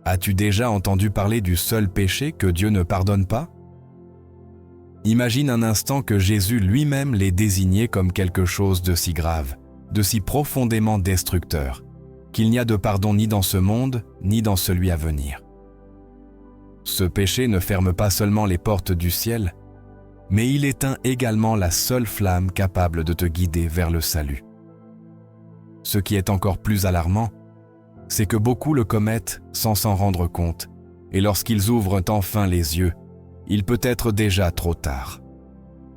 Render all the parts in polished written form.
As-tu déjà entendu parler du seul péché que Dieu ne pardonne pas? Imagine un instant que Jésus lui-même l'ait désigné comme quelque chose de si grave, de si profondément destructeur, qu'il n'y a de pardon ni dans ce monde, ni dans celui à venir. Ce péché ne ferme pas seulement les portes du ciel, mais il éteint également la seule flamme capable de te guider vers le salut. Ce qui est encore plus alarmant, c'est que beaucoup le commettent sans s'en rendre compte, et lorsqu'ils ouvrent enfin les yeux, il peut être déjà trop tard.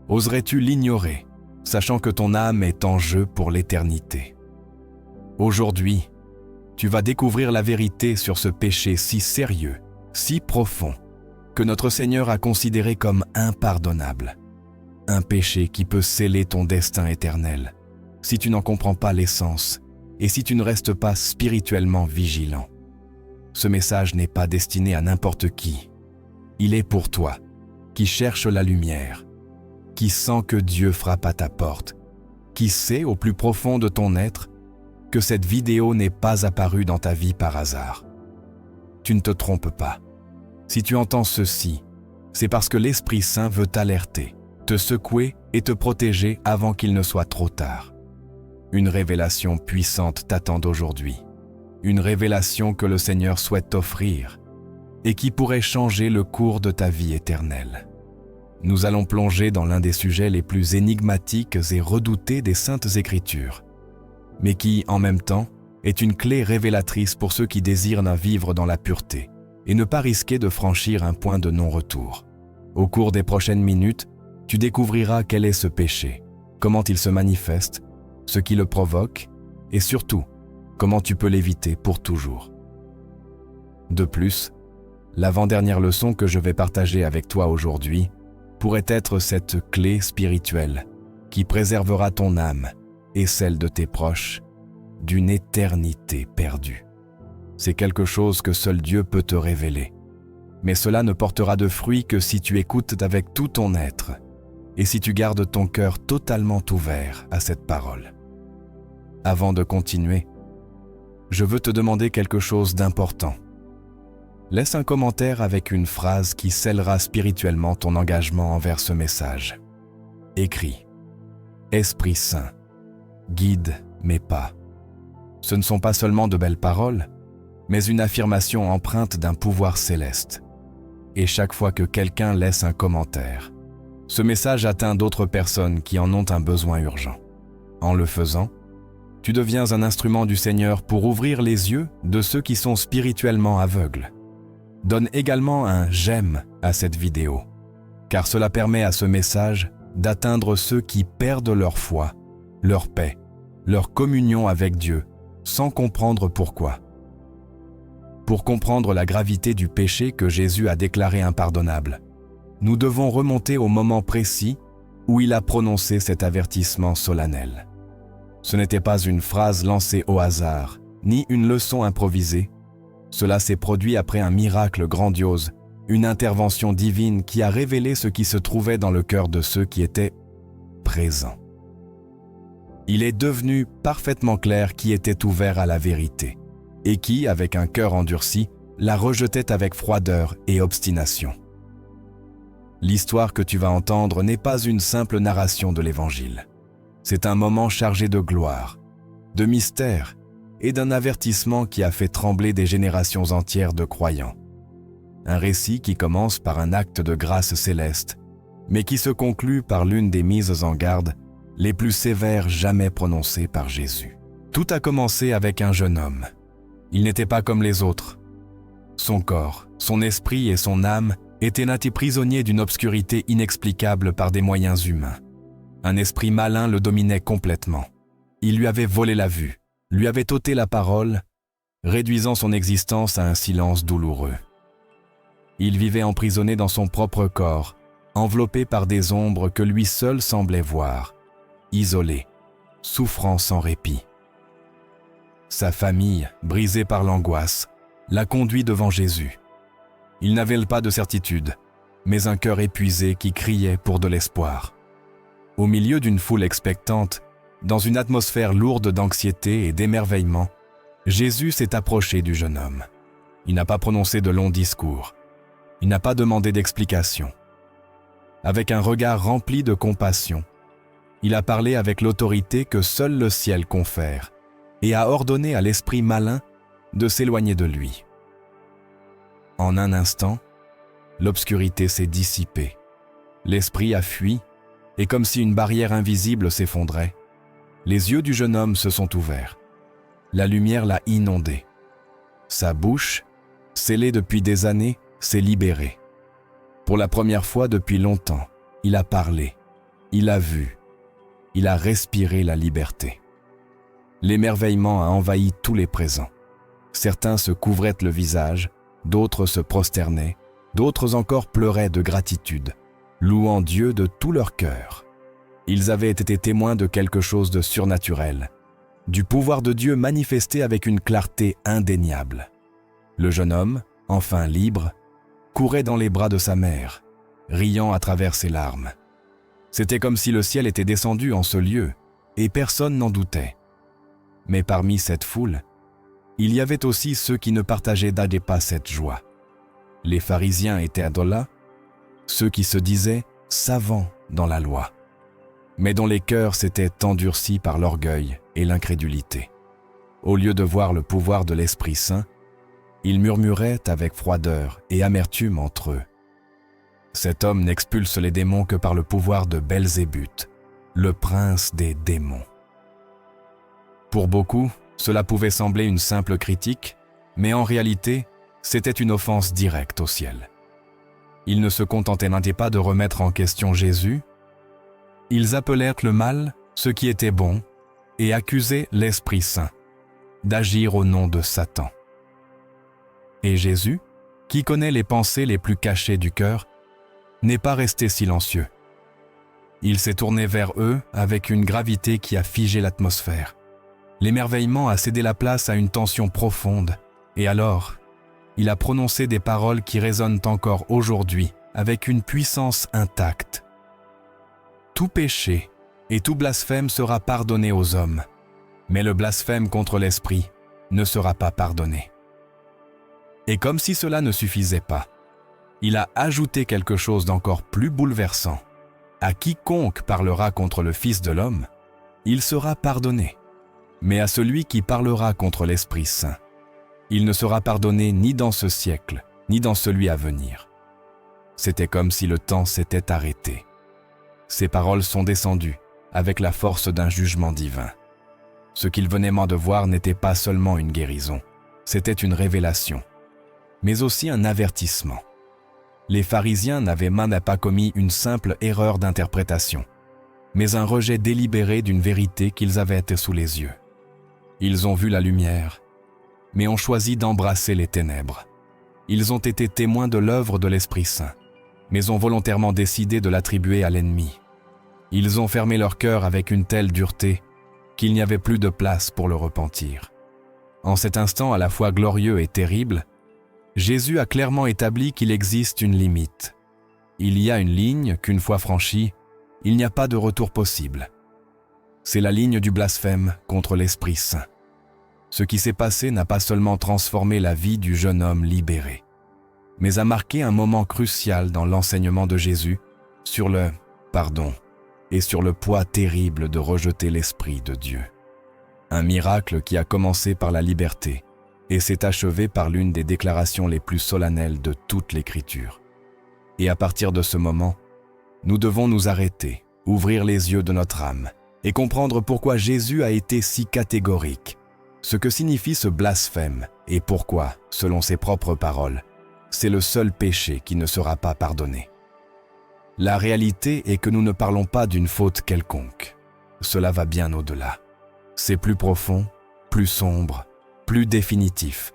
Oserais-tu l'ignorer, sachant que ton âme est en jeu pour l'éternité? Aujourd'hui, tu vas découvrir la vérité sur ce péché si sérieux, si profond, que notre Seigneur a considéré comme impardonnable. Un péché qui peut sceller ton destin éternel, si tu n'en comprends pas l'essence et si tu ne restes pas spirituellement vigilant. Ce message n'est pas destiné à n'importe qui. Il est pour toi, qui cherche la lumière, qui sent que Dieu frappe à ta porte, qui sait au plus profond de ton être que cette vidéo n'est pas apparue dans ta vie par hasard. Tu ne te trompes pas. Si tu entends ceci, c'est parce que l'Esprit Saint veut t'alerter, te secouer et te protéger avant qu'il ne soit trop tard. Une révélation puissante t'attend aujourd'hui. Une révélation que le Seigneur souhaite t'offrir et qui pourrait changer le cours de ta vie éternelle. Nous allons plonger dans l'un des sujets les plus énigmatiques et redoutés des Saintes Écritures, mais qui, en même temps, est une clé révélatrice pour ceux qui désirent vivre dans la pureté et ne pas risquer de franchir un point de non-retour. Au cours des prochaines minutes, tu découvriras quel est ce péché, comment il se manifeste, ce qui le provoque et surtout, comment tu peux l'éviter pour toujours. De plus, l'avant-dernière leçon que je vais partager avec toi aujourd'hui pourrait être cette clé spirituelle qui préservera ton âme et celle de tes proches d'une éternité perdue. C'est quelque chose que seul Dieu peut te révéler. Mais cela ne portera de fruit que si tu écoutes avec tout ton être et si tu gardes ton cœur totalement ouvert à cette parole. Avant de continuer, je veux te demander quelque chose d'important. Laisse un commentaire avec une phrase qui scellera spirituellement ton engagement envers ce message. Écris « Esprit Saint, guide mes pas ». Ce ne sont pas seulement de belles paroles, mais une affirmation empreinte d'un pouvoir céleste. Et chaque fois que quelqu'un laisse un commentaire, ce message atteint d'autres personnes qui en ont un besoin urgent. En le faisant, tu deviens un instrument du Seigneur pour ouvrir les yeux de ceux qui sont spirituellement aveugles. Donne également un « j'aime » à cette vidéo, car cela permet à ce message d'atteindre ceux qui perdent leur foi, leur paix, leur communion avec Dieu, sans comprendre pourquoi. Pour comprendre la gravité du péché que Jésus a déclaré impardonnable, nous devons remonter au moment précis où il a prononcé cet avertissement solennel. Ce n'était pas une phrase lancée au hasard, ni une leçon improvisée. Cela s'est produit après un miracle grandiose, une intervention divine qui a révélé ce qui se trouvait dans le cœur de ceux qui étaient présents. Il est devenu parfaitement clair qui était ouvert à la vérité et qui, avec un cœur endurci, la rejetait avec froideur et obstination. L'histoire que tu vas entendre n'est pas une simple narration de l'Évangile. C'est un moment chargé de gloire, de mystère et d'un avertissement qui a fait trembler des générations entières de croyants. Un récit qui commence par un acte de grâce céleste, mais qui se conclut par l'une des mises en garde les plus sévères jamais prononcées par Jésus. Tout a commencé avec un jeune homme. Il n'était pas comme les autres. Son corps, son esprit et son âme étaient natés prisonniers d'une obscurité inexplicable par des moyens humains. Un esprit malin le dominait complètement. Il lui avait volé la vue, lui avait ôté la parole, réduisant son existence à un silence douloureux. Il vivait emprisonné dans son propre corps, enveloppé par des ombres que lui seul semblait voir, isolé, souffrant sans répit. Sa famille, brisée par l'angoisse, l'a conduit devant Jésus. Il n'avait pas de certitude, mais un cœur épuisé qui criait pour de l'espoir. Au milieu d'une foule expectante, dans une atmosphère lourde d'anxiété et d'émerveillement, Jésus s'est approché du jeune homme. Il n'a pas prononcé de longs discours. Il n'a pas demandé d'explications. Avec un regard rempli de compassion, il a parlé avec l'autorité que seul le ciel confère et a ordonné à l'esprit malin de s'éloigner de lui. En un instant, l'obscurité s'est dissipée. L'esprit a fui et comme si une barrière invisible s'effondrait, les yeux du jeune homme se sont ouverts. La lumière l'a inondé. Sa bouche, scellée depuis des années, s'est libérée. Pour la première fois depuis longtemps, il a parlé, il a vu, il a respiré la liberté. L'émerveillement a envahi tous les présents. Certains se couvraient le visage, d'autres se prosternaient, d'autres encore pleuraient de gratitude, louant Dieu de tout leur cœur. Ils avaient été témoins de quelque chose de surnaturel, du pouvoir de Dieu manifesté avec une clarté indéniable. Le jeune homme, enfin libre, courait dans les bras de sa mère, riant à travers ses larmes. C'était comme si le ciel était descendu en ce lieu, et personne n'en doutait. Mais parmi cette foule, il y avait aussi ceux qui ne partageaient pas cette joie. Les pharisiens étaient là, ceux qui se disaient savants dans la loi, mais dont les cœurs s'étaient endurcis par l'orgueil et l'incrédulité. Au lieu de voir le pouvoir de l'Esprit Saint, ils murmuraient avec froideur et amertume entre eux. Cet homme n'expulse les démons que par le pouvoir de Belzébuth, le prince des démons. Pour beaucoup, cela pouvait sembler une simple critique, mais en réalité, c'était une offense directe au ciel. Ils ne se contentaient pas de remettre en question Jésus, ils appelèrent le mal ce qui était bon et accusaient l'Esprit Saint d'agir au nom de Satan. Et Jésus, qui connaît les pensées les plus cachées du cœur, n'est pas resté silencieux. Il s'est tourné vers eux avec une gravité qui a figé l'atmosphère. L'émerveillement a cédé la place à une tension profonde, et alors, il a prononcé des paroles qui résonnent encore aujourd'hui avec une puissance intacte. Tout péché et tout blasphème sera pardonné aux hommes, mais le blasphème contre l'Esprit ne sera pas pardonné. Et comme si cela ne suffisait pas, il a ajouté quelque chose d'encore plus bouleversant. À quiconque parlera contre le Fils de l'homme, il sera pardonné. Mais à celui qui parlera contre l'Esprit Saint, il ne sera pardonné ni dans ce siècle, ni dans celui à venir. C'était comme si le temps s'était arrêté. Ces paroles sont descendues avec la force d'un jugement divin. Ce qu'il venait de voir n'était pas seulement une guérison, c'était une révélation, mais aussi un avertissement. Les pharisiens n'avaient pas commis une simple erreur d'interprétation, mais un rejet délibéré d'une vérité qu'ils avaient sous les yeux. Ils ont vu la lumière, mais ont choisi d'embrasser les ténèbres. Ils ont été témoins de l'œuvre de l'Esprit Saint, mais ont volontairement décidé de l'attribuer à l'ennemi. Ils ont fermé leur cœur avec une telle dureté qu'il n'y avait plus de place pour le repentir. En cet instant à la fois glorieux et terrible, Jésus a clairement établi qu'il existe une limite. Il y a une ligne qu'une fois franchie, il n'y a pas de retour possible. C'est la ligne du blasphème contre l'Esprit Saint. Ce qui s'est passé n'a pas seulement transformé la vie du jeune homme libéré, mais a marqué un moment crucial dans l'enseignement de Jésus sur le pardon et sur le poids terrible de rejeter l'Esprit de Dieu. Un miracle qui a commencé par la liberté et s'est achevé par l'une des déclarations les plus solennelles de toute l'Écriture. Et à partir de ce moment, nous devons nous arrêter, ouvrir les yeux de notre âme et comprendre pourquoi Jésus a été si catégorique, ce que signifie ce blasphème et pourquoi, selon ses propres paroles, c'est le seul péché qui ne sera pas pardonné. La réalité est que nous ne parlons pas d'une faute quelconque. Cela va bien au-delà. C'est plus profond, plus sombre, plus définitif.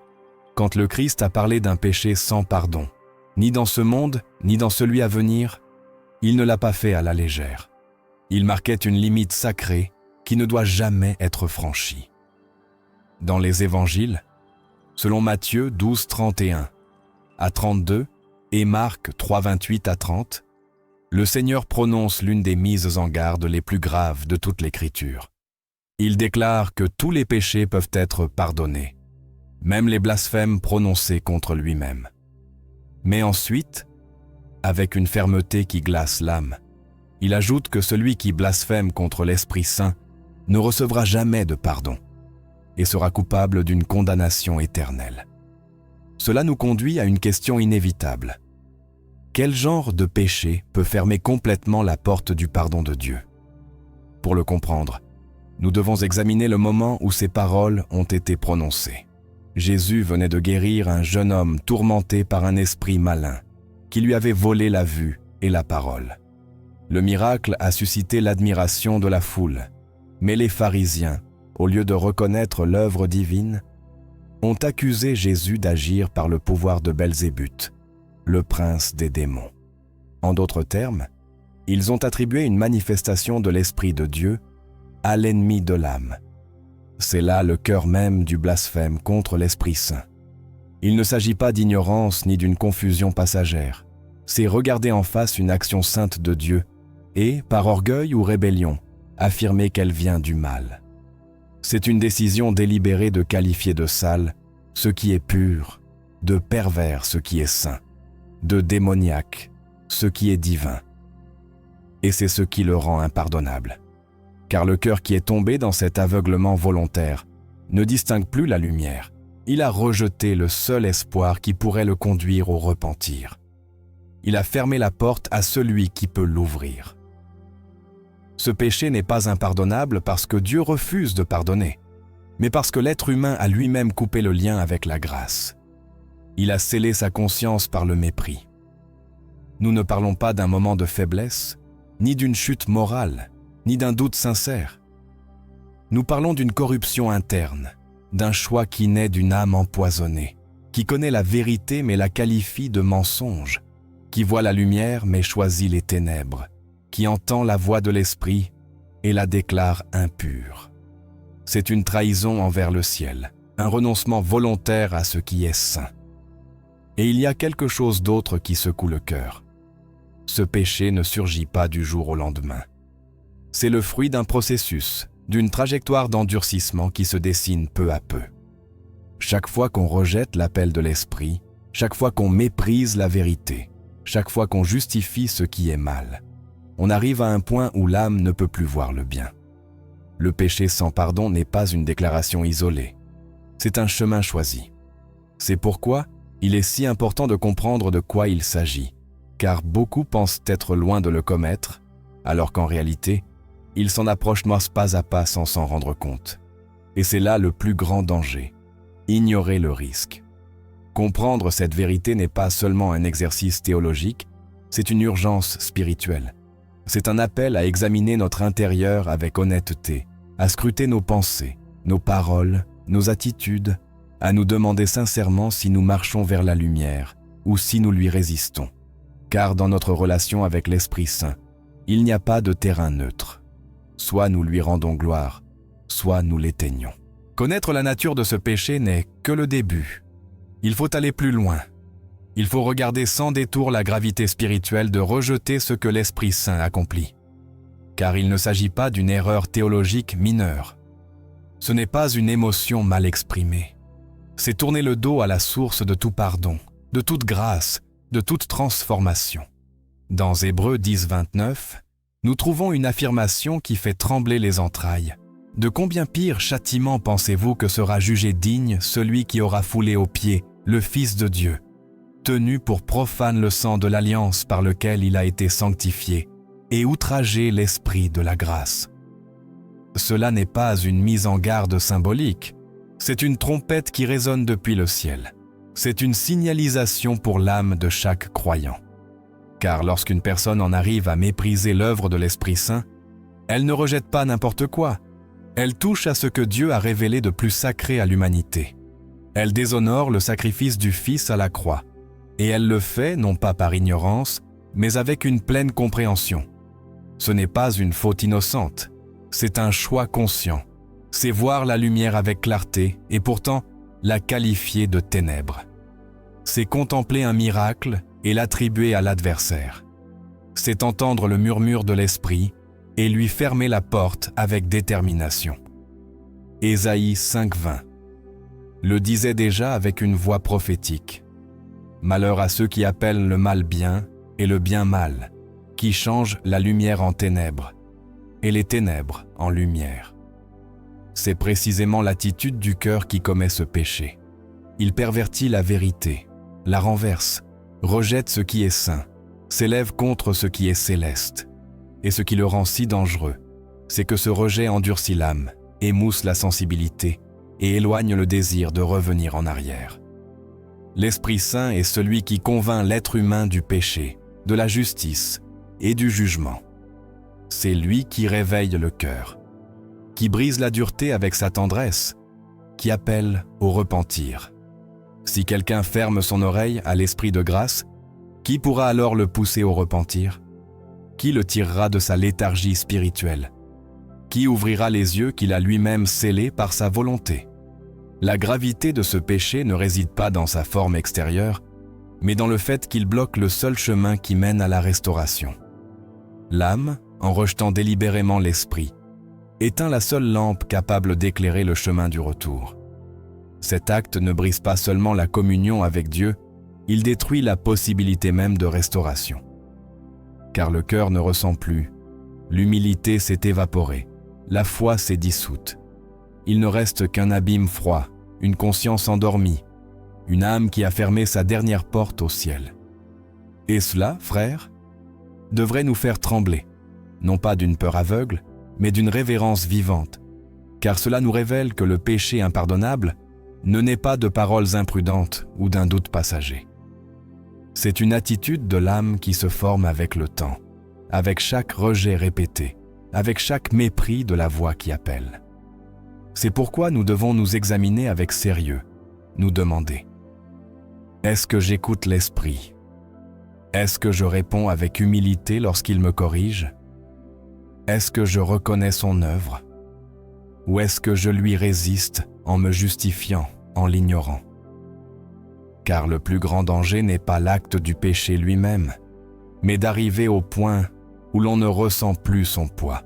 Quand le Christ a parlé d'un péché sans pardon, ni dans ce monde, ni dans celui à venir, il ne l'a pas fait à la légère. Il marquait une limite sacrée qui ne doit jamais être franchie. Dans les évangiles, selon Matthieu 12, 31 à 32 et Marc 3, 28 à 30, le Seigneur prononce l'une des mises en garde les plus graves de toute l'Écriture. Il déclare que tous les péchés peuvent être pardonnés, même les blasphèmes prononcés contre lui-même. Mais ensuite, avec une fermeté qui glace l'âme, il ajoute que celui qui blasphème contre l'Esprit Saint ne recevra jamais de pardon et sera coupable d'une condamnation éternelle. Cela nous conduit à une question inévitable. Quel genre de péché peut fermer complètement la porte du pardon de Dieu? Pour le comprendre, nous devons examiner le moment où ces paroles ont été prononcées. Jésus venait de guérir un jeune homme tourmenté par un esprit malin qui lui avait volé la vue et la parole. Le miracle a suscité l'admiration de la foule, mais les pharisiens, au lieu de reconnaître l'œuvre divine, ont accusé Jésus d'agir par le pouvoir de Belzébuth, le prince des démons. En d'autres termes, ils ont attribué une manifestation de l'Esprit de Dieu à l'ennemi de l'âme. C'est là le cœur même du blasphème contre l'Esprit Saint. Il ne s'agit pas d'ignorance ni d'une confusion passagère. C'est regarder en face une action sainte de Dieu et, par orgueil ou rébellion, affirmer qu'elle vient du mal. C'est une décision délibérée de qualifier de sale ce qui est pur, de pervers ce qui est saint, de démoniaque ce qui est divin. Et c'est ce qui le rend impardonnable. Car le cœur qui est tombé dans cet aveuglement volontaire ne distingue plus la lumière. Il a rejeté le seul espoir qui pourrait le conduire au repentir. Il a fermé la porte à celui qui peut l'ouvrir. Ce péché n'est pas impardonnable parce que Dieu refuse de pardonner, mais parce que l'être humain a lui-même coupé le lien avec la grâce. Il a scellé sa conscience par le mépris. Nous ne parlons pas d'un moment de faiblesse, ni d'une chute morale, ni d'un doute sincère. Nous parlons d'une corruption interne, d'un choix qui naît d'une âme empoisonnée, qui connaît la vérité mais la qualifie de mensonge, qui voit la lumière mais choisit les ténèbres, qui entend la voix de l'esprit et la déclare impure. C'est une trahison envers le ciel, un renoncement volontaire à ce qui est saint. Et il y a quelque chose d'autre qui secoue le cœur. Ce péché ne surgit pas du jour au lendemain. C'est le fruit d'un processus, d'une trajectoire d'endurcissement qui se dessine peu à peu. Chaque fois qu'on rejette l'appel de l'esprit, chaque fois qu'on méprise la vérité, chaque fois qu'on justifie ce qui est mal, on arrive à un point où l'âme ne peut plus voir le bien. Le péché sans pardon n'est pas une déclaration isolée, c'est un chemin choisi. C'est pourquoi il est si important de comprendre de quoi il s'agit, car beaucoup pensent être loin de le commettre, alors qu'en réalité, ils s'en approchent pas à pas sans s'en rendre compte. Et c'est là le plus grand danger, ignorer le risque. Comprendre cette vérité n'est pas seulement un exercice théologique, c'est une urgence spirituelle. C'est un appel à examiner notre intérieur avec honnêteté, à scruter nos pensées, nos paroles, nos attitudes, à nous demander sincèrement si nous marchons vers la lumière ou si nous lui résistons. Car dans notre relation avec l'Esprit Saint, il n'y a pas de terrain neutre. Soit nous lui rendons gloire, soit nous l'éteignons. Connaître la nature de ce péché n'est que le début. Il faut aller plus loin. Il faut regarder sans détour la gravité spirituelle de rejeter ce que l'Esprit Saint accomplit. Car il ne s'agit pas d'une erreur théologique mineure. Ce n'est pas une émotion mal exprimée. C'est tourner le dos à la source de tout pardon, de toute grâce, de toute transformation. Dans Hébreux 10, 29, nous trouvons une affirmation qui fait trembler les entrailles. De combien pire châtiment pensez-vous que sera jugé digne celui qui aura foulé aux pieds le Fils de Dieu, tenu pour profane le sang de l'alliance par lequel il a été sanctifié, et outragé l'esprit de la grâce. Cela n'est pas une mise en garde symbolique, c'est une trompette qui résonne depuis le ciel. C'est une signalisation pour l'âme de chaque croyant. Car lorsqu'une personne en arrive à mépriser l'œuvre de l'Esprit Saint, elle ne rejette pas n'importe quoi. Elle touche à ce que Dieu a révélé de plus sacré à l'humanité. Elle déshonore le sacrifice du Fils à la croix. Et elle le fait non pas par ignorance, mais avec une pleine compréhension. Ce n'est pas une faute innocente, c'est un choix conscient. C'est voir la lumière avec clarté et pourtant la qualifier de ténèbres. C'est contempler un miracle et l'attribuer à l'adversaire. C'est entendre le murmure de l'esprit et lui fermer la porte avec détermination. Ésaïe 5:20. le disait déjà avec une voix prophétique. Malheur à ceux qui appellent le mal bien et le bien mal, qui changent la lumière en ténèbres et les ténèbres en lumière. C'est précisément l'attitude du cœur qui commet ce péché. Il pervertit la vérité, la renverse, rejette ce qui est saint, s'élève contre ce qui est céleste. Et ce qui le rend si dangereux, c'est que ce rejet endurcit l'âme, émousse la sensibilité et éloigne le désir de revenir en arrière. L'Esprit Saint est celui qui convainc l'être humain du péché, de la justice et du jugement. C'est lui qui réveille le cœur, qui brise la dureté avec sa tendresse, qui appelle au repentir. Si quelqu'un ferme son oreille à l'Esprit de grâce, qui pourra alors le pousser au repentir ? Qui le tirera de sa léthargie spirituelle? Qui ouvrira les yeux qu'il a lui-même scellés par sa volonté? La gravité de ce péché ne réside pas dans sa forme extérieure, mais dans le fait qu'il bloque le seul chemin qui mène à la restauration. L'âme, en rejetant délibérément l'esprit, éteint la seule lampe capable d'éclairer le chemin du retour. Cet acte ne brise pas seulement la communion avec Dieu, il détruit la possibilité même de restauration. Car le cœur ne ressent plus, l'humilité s'est évaporée, la foi s'est dissoute. Il ne reste qu'un abîme froid, une conscience endormie, une âme qui a fermé sa dernière porte au ciel. Et cela, frères, devrait nous faire trembler, non pas d'une peur aveugle, mais d'une révérence vivante, car cela nous révèle que le péché impardonnable ne naît pas de paroles imprudentes ou d'un doute passager. C'est une attitude de l'âme qui se forme avec le temps, avec chaque rejet répété, avec chaque mépris de la voix qui appelle. C'est pourquoi nous devons nous examiner avec sérieux, nous demander : est-ce que j'écoute l'Esprit ? Est-ce que je réponds avec humilité lorsqu'il me corrige ? Est-ce que je reconnais son œuvre ? Ou est-ce que je lui résiste en me justifiant, en l'ignorant ? Car le plus grand danger n'est pas l'acte du péché lui-même, mais d'arriver au point où l'on ne ressent plus son poids,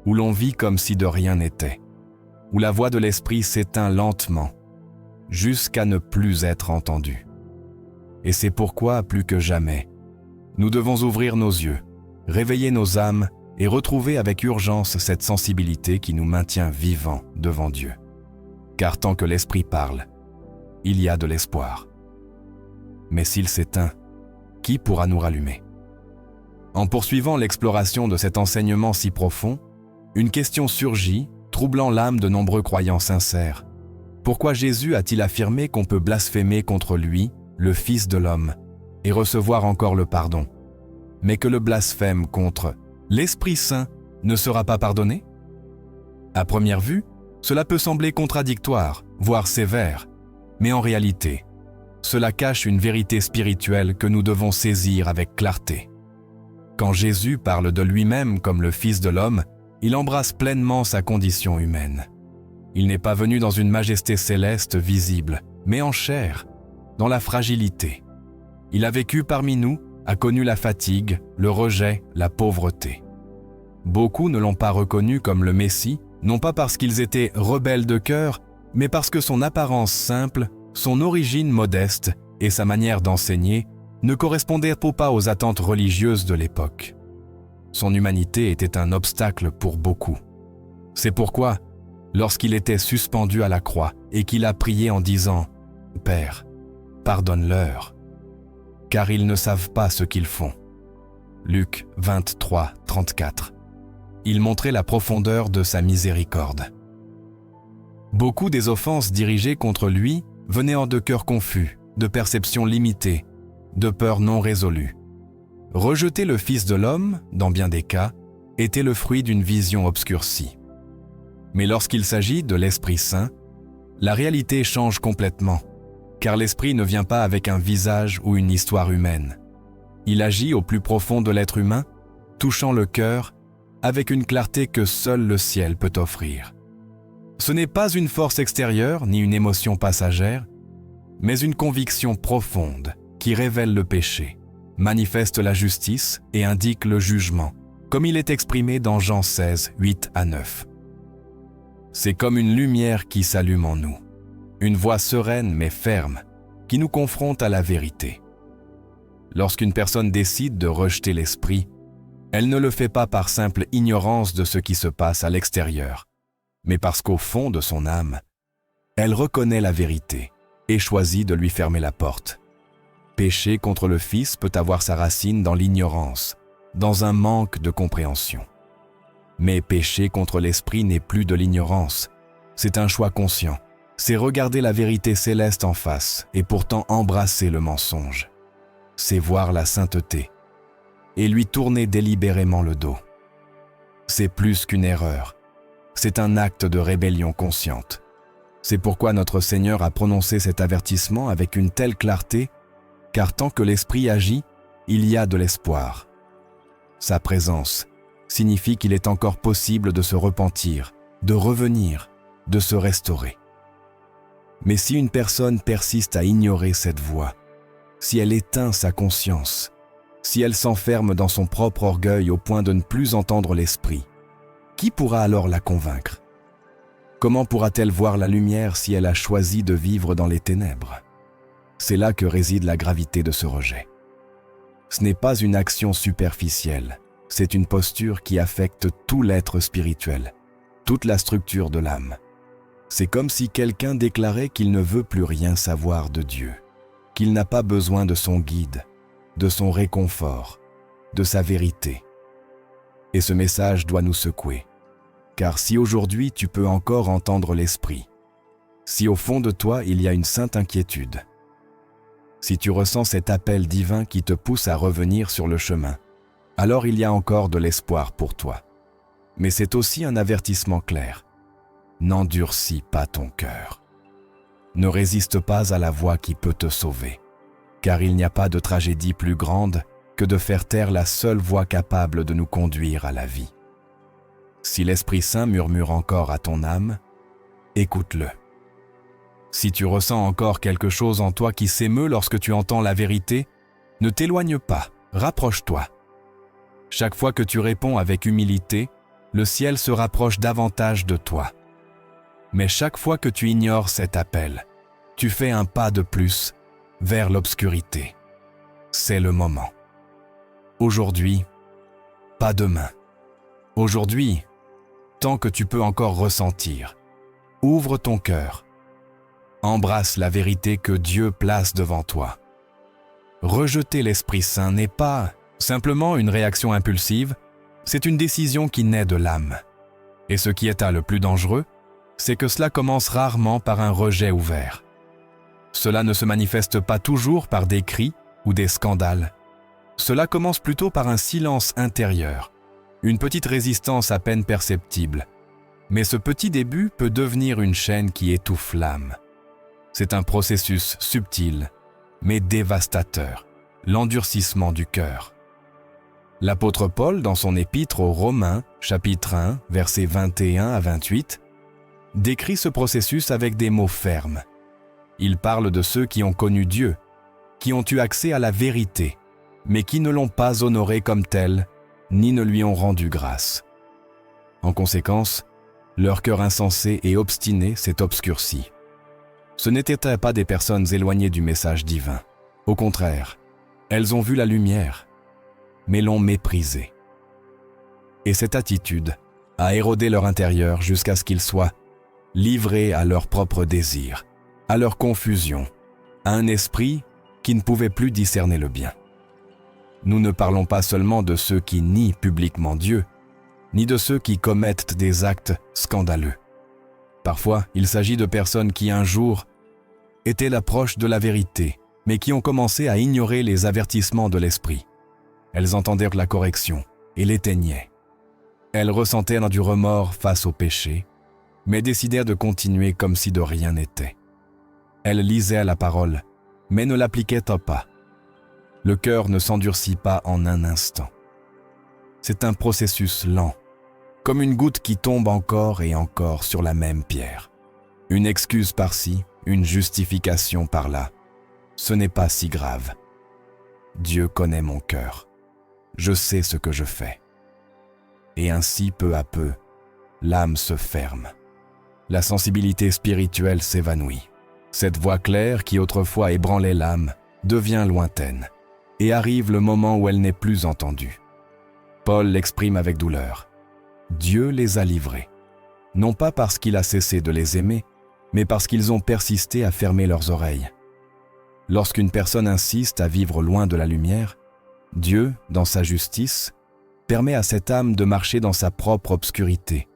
où l'on vit comme si de rien n'était, où la voix de l'Esprit s'éteint lentement, jusqu'à ne plus être entendue. Et c'est pourquoi, plus que jamais, nous devons ouvrir nos yeux, réveiller nos âmes et retrouver avec urgence cette sensibilité qui nous maintient vivants devant Dieu. Car tant que l'Esprit parle, il y a de l'espoir. Mais s'il s'éteint, qui pourra nous rallumer ? En poursuivant l'exploration de cet enseignement si profond, une question surgit, troublant l'âme de nombreux croyants sincères. Pourquoi Jésus a-t-il affirmé qu'on peut blasphémer contre lui, le Fils de l'homme, et recevoir encore le pardon, mais que le blasphème contre l'Esprit Saint ne sera pas pardonné ? À première vue, cela peut sembler contradictoire, voire sévère, mais en réalité, cela cache une vérité spirituelle que nous devons saisir avec clarté. Quand Jésus parle de lui-même comme le Fils de l'homme, il embrasse pleinement sa condition humaine. Il n'est pas venu dans une majesté céleste visible, mais en chair, dans la fragilité. Il a vécu parmi nous, a connu la fatigue, le rejet, la pauvreté. Beaucoup ne l'ont pas reconnu comme le Messie, non pas parce qu'ils étaient rebelles de cœur, mais parce que son apparence simple, son origine modeste et sa manière d'enseigner ne correspondaient pas aux attentes religieuses de l'époque. Son humanité était un obstacle pour beaucoup. C'est pourquoi, lorsqu'il était suspendu à la croix et qu'il a prié en disant « Père, pardonne-leur, car ils ne savent pas ce qu'ils font ». Luc 23, 34. Il montrait la profondeur de sa miséricorde. Beaucoup des offenses dirigées contre lui venaient de cœurs confus, de perceptions limitées, de peurs non résolues. Rejeter le Fils de l'homme, dans bien des cas, était le fruit d'une vision obscurcie. Mais lorsqu'il s'agit de l'Esprit Saint, la réalité change complètement, car l'Esprit ne vient pas avec un visage ou une histoire humaine. Il agit au plus profond de l'être humain, touchant le cœur, avec une clarté que seul le ciel peut offrir. Ce n'est pas une force extérieure ni une émotion passagère, mais une conviction profonde qui révèle le péché, manifeste la justice et indique le jugement, comme il est exprimé dans Jean 16, 8 à 9. C'est comme une lumière qui s'allume en nous, une voix sereine mais ferme qui nous confronte à la vérité. Lorsqu'une personne décide de rejeter l'esprit, elle ne le fait pas par simple ignorance de ce qui se passe à l'extérieur, mais parce qu'au fond de son âme, elle reconnaît la vérité et choisit de lui fermer la porte. Pécher contre le Fils peut avoir sa racine dans l'ignorance, dans un manque de compréhension. Mais pécher contre l'esprit n'est plus de l'ignorance, c'est un choix conscient. C'est regarder la vérité céleste en face et pourtant embrasser le mensonge. C'est voir la sainteté et lui tourner délibérément le dos. C'est plus qu'une erreur, c'est un acte de rébellion consciente. C'est pourquoi notre Seigneur a prononcé cet avertissement avec une telle clarté, car tant que l'Esprit agit, il y a de l'espoir. Sa présence signifie qu'il est encore possible de se repentir, de revenir, de se restaurer. Mais si une personne persiste à ignorer cette voix, si elle éteint sa conscience, si elle s'enferme dans son propre orgueil au point de ne plus entendre l'Esprit, qui pourra alors la convaincre? Comment pourra-t-elle voir la lumière si elle a choisi de vivre dans les ténèbres? C'est là que réside la gravité de ce rejet. Ce n'est pas une action superficielle, c'est une posture qui affecte tout l'être spirituel, toute la structure de l'âme. C'est comme si quelqu'un déclarait qu'il ne veut plus rien savoir de Dieu, qu'il n'a pas besoin de son guide, de son réconfort, de sa vérité. Et ce message doit nous secouer. Car si aujourd'hui tu peux encore entendre l'Esprit, si au fond de toi il y a une sainte inquiétude, si tu ressens cet appel divin qui te pousse à revenir sur le chemin, alors il y a encore de l'espoir pour toi. Mais c'est aussi un avertissement clair. N'endurcis pas ton cœur. Ne résiste pas à la voix qui peut te sauver, car il n'y a pas de tragédie plus grande que de faire taire la seule voix capable de nous conduire à la vie. Si l'Esprit Saint murmure encore à ton âme, écoute-le. Si tu ressens encore quelque chose en toi qui s'émeut lorsque tu entends la vérité, ne t'éloigne pas, rapproche-toi. Chaque fois que tu réponds avec humilité, le ciel se rapproche davantage de toi. Mais chaque fois que tu ignores cet appel, tu fais un pas de plus vers l'obscurité. C'est le moment. Aujourd'hui, pas demain. Aujourd'hui, tant que tu peux encore ressentir, ouvre ton cœur. Embrasse la vérité que Dieu place devant toi. Rejeter l'Esprit Saint n'est pas simplement une réaction impulsive, c'est une décision qui naît de l'âme. Et ce qui est le plus dangereux, c'est que cela commence rarement par un rejet ouvert. Cela ne se manifeste pas toujours par des cris ou des scandales. Cela commence plutôt par un silence intérieur, une petite résistance à peine perceptible. Mais ce petit début peut devenir une chaîne qui étouffe l'âme. C'est un processus subtil, mais dévastateur, l'endurcissement du cœur. L'apôtre Paul, dans son épître aux Romains, chapitre 1, versets 21 à 28, décrit ce processus avec des mots fermes. Il parle de ceux qui ont connu Dieu, qui ont eu accès à la vérité, mais qui ne l'ont pas honoré comme tel, ni ne lui ont rendu grâce. En conséquence, leur cœur insensé et obstiné s'est obscurci. Ce n'étaient pas des personnes éloignées du message divin. Au contraire, elles ont vu la lumière, mais l'ont méprisée. Et cette attitude a érodé leur intérieur jusqu'à ce qu'ils soient livrés à leurs propres désirs, à leur confusion, à un esprit qui ne pouvait plus discerner le bien. Nous ne parlons pas seulement de ceux qui nient publiquement Dieu, ni de ceux qui commettent des actes scandaleux. Parfois, il s'agit de personnes qui un jour étaient l'approche de la vérité, mais qui ont commencé à ignorer les avertissements de l'esprit. Elles entendèrent la correction et l'éteignaient. Elles ressentaient du remords face au péché, mais décidèrent de continuer comme si de rien n'était. Elles lisaient la parole, mais ne l'appliquaient pas. Le cœur ne s'endurcit pas en un instant. C'est un processus lent, comme une goutte qui tombe encore et encore sur la même pierre. Une excuse par-ci, une justification par-là. Ce n'est pas si grave. Dieu connaît mon cœur. Je sais ce que je fais. Et ainsi, peu à peu, l'âme se ferme. La sensibilité spirituelle s'évanouit. Cette voix claire qui autrefois ébranlait l'âme devient lointaine, et arrive le moment où elle n'est plus entendue. Paul l'exprime avec douleur. Dieu les a livrés, non pas parce qu'il a cessé de les aimer, mais parce qu'ils ont persisté à fermer leurs oreilles. Lorsqu'une personne insiste à vivre loin de la lumière, Dieu, dans sa justice, permet à cette âme de marcher dans sa propre obscurité,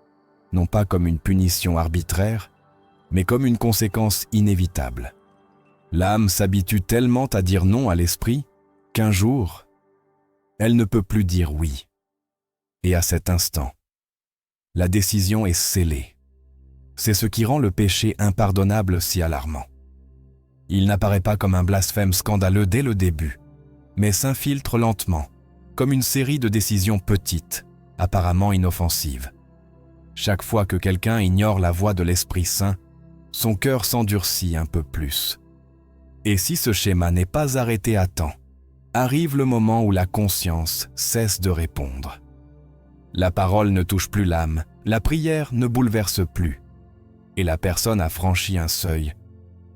non pas comme une punition arbitraire, mais comme une conséquence inévitable. L'âme s'habitue tellement à dire non à l'esprit qu'un jour, elle ne peut plus dire oui. Et à cet instant, la décision est scellée. C'est ce qui rend le péché impardonnable si alarmant. Il n'apparaît pas comme un blasphème scandaleux dès le début, mais s'infiltre lentement, comme une série de décisions petites, apparemment inoffensives. Chaque fois que quelqu'un ignore la voix de l'Esprit Saint, son cœur s'endurcit un peu plus. Et si ce schéma n'est pas arrêté à temps, arrive le moment où la conscience cesse de répondre. La parole ne touche plus l'âme, la prière ne bouleverse plus, et la personne a franchi un seuil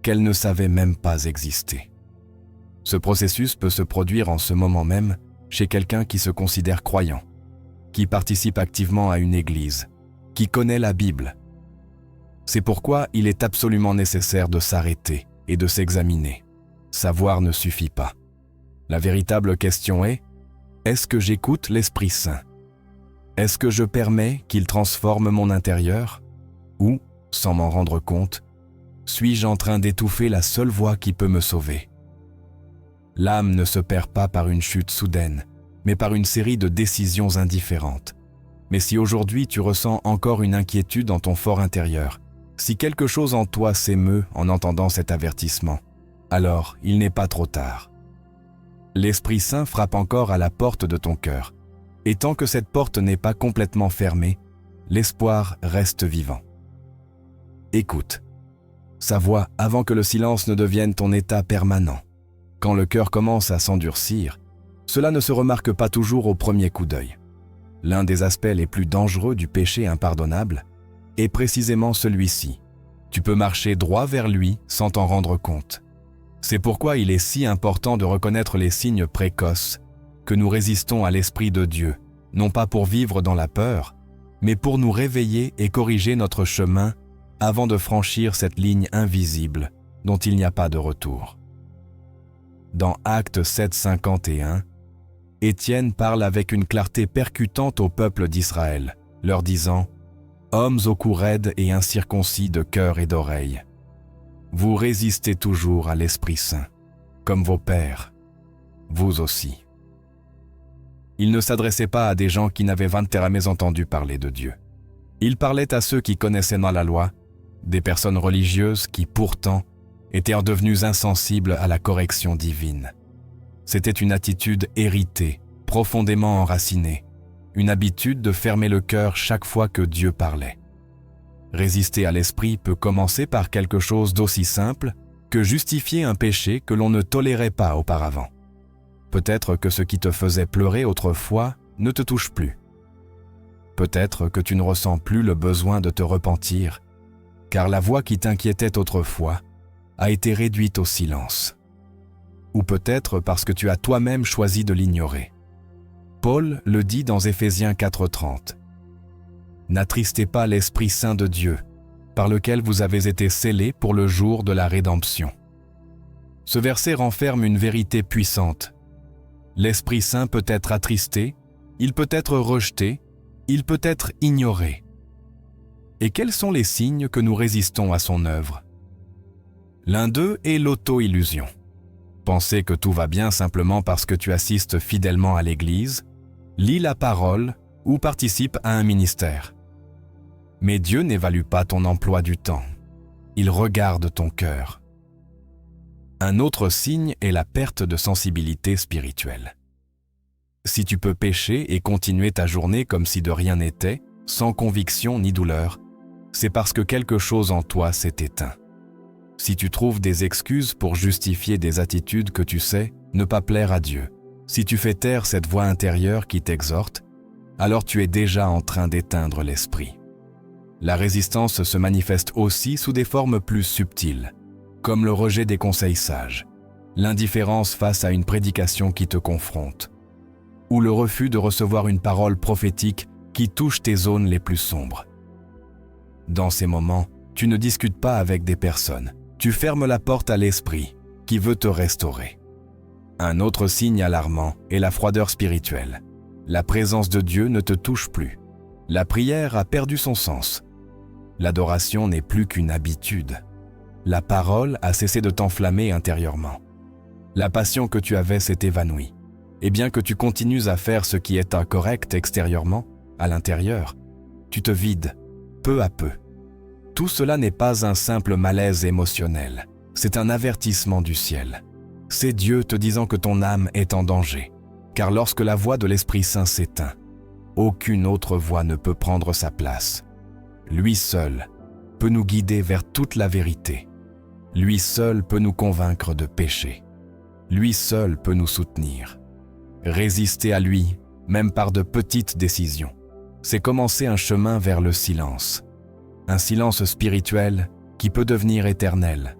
qu'elle ne savait même pas exister. Ce processus peut se produire en ce moment même chez quelqu'un qui se considère croyant, qui participe activement à une église, qui connaît la Bible. C'est pourquoi il est absolument nécessaire de s'arrêter et de s'examiner. Savoir ne suffit pas. La véritable question est, est-ce que j'écoute l'Esprit Saint? Est-ce que je permets qu'il transforme mon intérieur? Ou, sans m'en rendre compte, suis-je en train d'étouffer la seule voix qui peut me sauver? L'âme ne se perd pas par une chute soudaine, mais par une série de décisions indifférentes. Mais si aujourd'hui tu ressens encore une inquiétude dans ton fort intérieur, si quelque chose en toi s'émeut en entendant cet avertissement, alors il n'est pas trop tard. L'Esprit Saint frappe encore à la porte de ton cœur, et tant que cette porte n'est pas complètement fermée, l'espoir reste vivant. Écoute sa voix avant que le silence ne devienne ton état permanent. Quand le cœur commence à s'endurcir, cela ne se remarque pas toujours au premier coup d'œil. L'un des aspects les plus dangereux du péché impardonnable est précisément celui-ci. Tu peux marcher droit vers lui sans t'en rendre compte. C'est pourquoi il est si important de reconnaître les signes précoces que nous résistons à l'Esprit de Dieu, non pas pour vivre dans la peur, mais pour nous réveiller et corriger notre chemin avant de franchir cette ligne invisible dont il n'y a pas de retour. Dans Actes 7:51, Étienne parle avec une clarté percutante au peuple d'Israël, leur disant « Hommes au cou raide et incirconcis de cœur et d'oreille, vous résistez toujours à l'Esprit Saint, comme vos pères, vous aussi. » Il ne s'adressait pas à des gens qui n'avaient jamais entendu parler de Dieu. Il parlait à ceux qui connaissaient dans la loi, des personnes religieuses qui, pourtant, étaient devenues insensibles à la correction divine. C'était une attitude héritée, profondément enracinée, une habitude de fermer le cœur chaque fois que Dieu parlait. Résister à l'esprit peut commencer par quelque chose d'aussi simple que justifier un péché que l'on ne tolérait pas auparavant. Peut-être que ce qui te faisait pleurer autrefois ne te touche plus. Peut-être que tu ne ressens plus le besoin de te repentir, car la voix qui t'inquiétait autrefois a été réduite au silence. Ou peut-être parce que tu as toi-même choisi de l'ignorer. Paul le dit dans Éphésiens 4:30. « N'attristez pas l'Esprit Saint de Dieu, par lequel vous avez été scellés pour le jour de la rédemption. » Ce verset renferme une vérité puissante. L'Esprit Saint peut être attristé, il peut être rejeté, il peut être ignoré. Et quels sont les signes que nous résistons à son œuvre? L'un d'eux est l'auto-illusion. Penser que tout va bien simplement parce que tu assistes fidèlement à l'église, lis la parole ou participes à un ministère. Mais Dieu n'évalue pas ton emploi du temps. Il regarde ton cœur. Un autre signe est la perte de sensibilité spirituelle. Si tu peux pécher et continuer ta journée comme si de rien n'était, sans conviction ni douleur, c'est parce que quelque chose en toi s'est éteint. Si tu trouves des excuses pour justifier des attitudes que tu sais ne pas plaire à Dieu, si tu fais taire cette voix intérieure qui t'exhorte, alors tu es déjà en train d'éteindre l'esprit. La résistance se manifeste aussi sous des formes plus subtiles. comme le rejet des conseils sages, l'indifférence face à une prédication qui te confronte, ou le refus de recevoir une parole prophétique qui touche tes zones les plus sombres. Dans ces moments, tu ne discutes pas avec des personnes, tu fermes la porte à l'esprit qui veut te restaurer. Un autre signe alarmant est la froideur spirituelle. La présence de Dieu ne te touche plus. La prière a perdu son sens. L'adoration n'est plus qu'une habitude. La parole a cessé de t'enflammer intérieurement. La passion que tu avais s'est évanouie. Et bien que tu continues à faire ce qui est incorrect extérieurement, à l'intérieur, tu te vides, peu à peu. Tout cela n'est pas un simple malaise émotionnel, c'est un avertissement du ciel. C'est Dieu te disant que ton âme est en danger, car lorsque la voix de l'Esprit Saint s'éteint, aucune autre voix ne peut prendre sa place. Lui seul peut nous guider vers toute la vérité. Lui seul peut nous convaincre de péché. Lui seul peut nous soutenir. Résister à lui, même par de petites décisions, c'est commencer un chemin vers le silence. Un silence spirituel qui peut devenir éternel.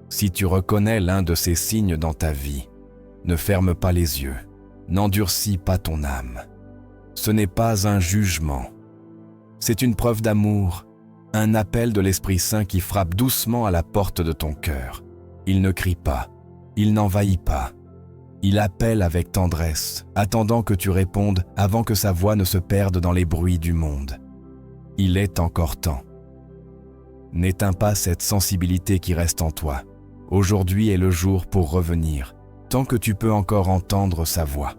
Si tu reconnais l'un de ces signes dans ta vie, ne ferme pas les yeux, n'endurcis pas ton âme. Ce n'est pas un jugement. C'est une preuve d'amour, un appel de l'Esprit Saint qui frappe doucement à la porte de ton cœur. Il ne crie pas, il n'envahit pas. Il appelle avec tendresse, attendant que tu répondes avant que sa voix ne se perde dans les bruits du monde. Il est encore temps. N'éteins pas cette sensibilité qui reste en toi. Aujourd'hui est le jour pour revenir, tant que tu peux encore entendre sa voix.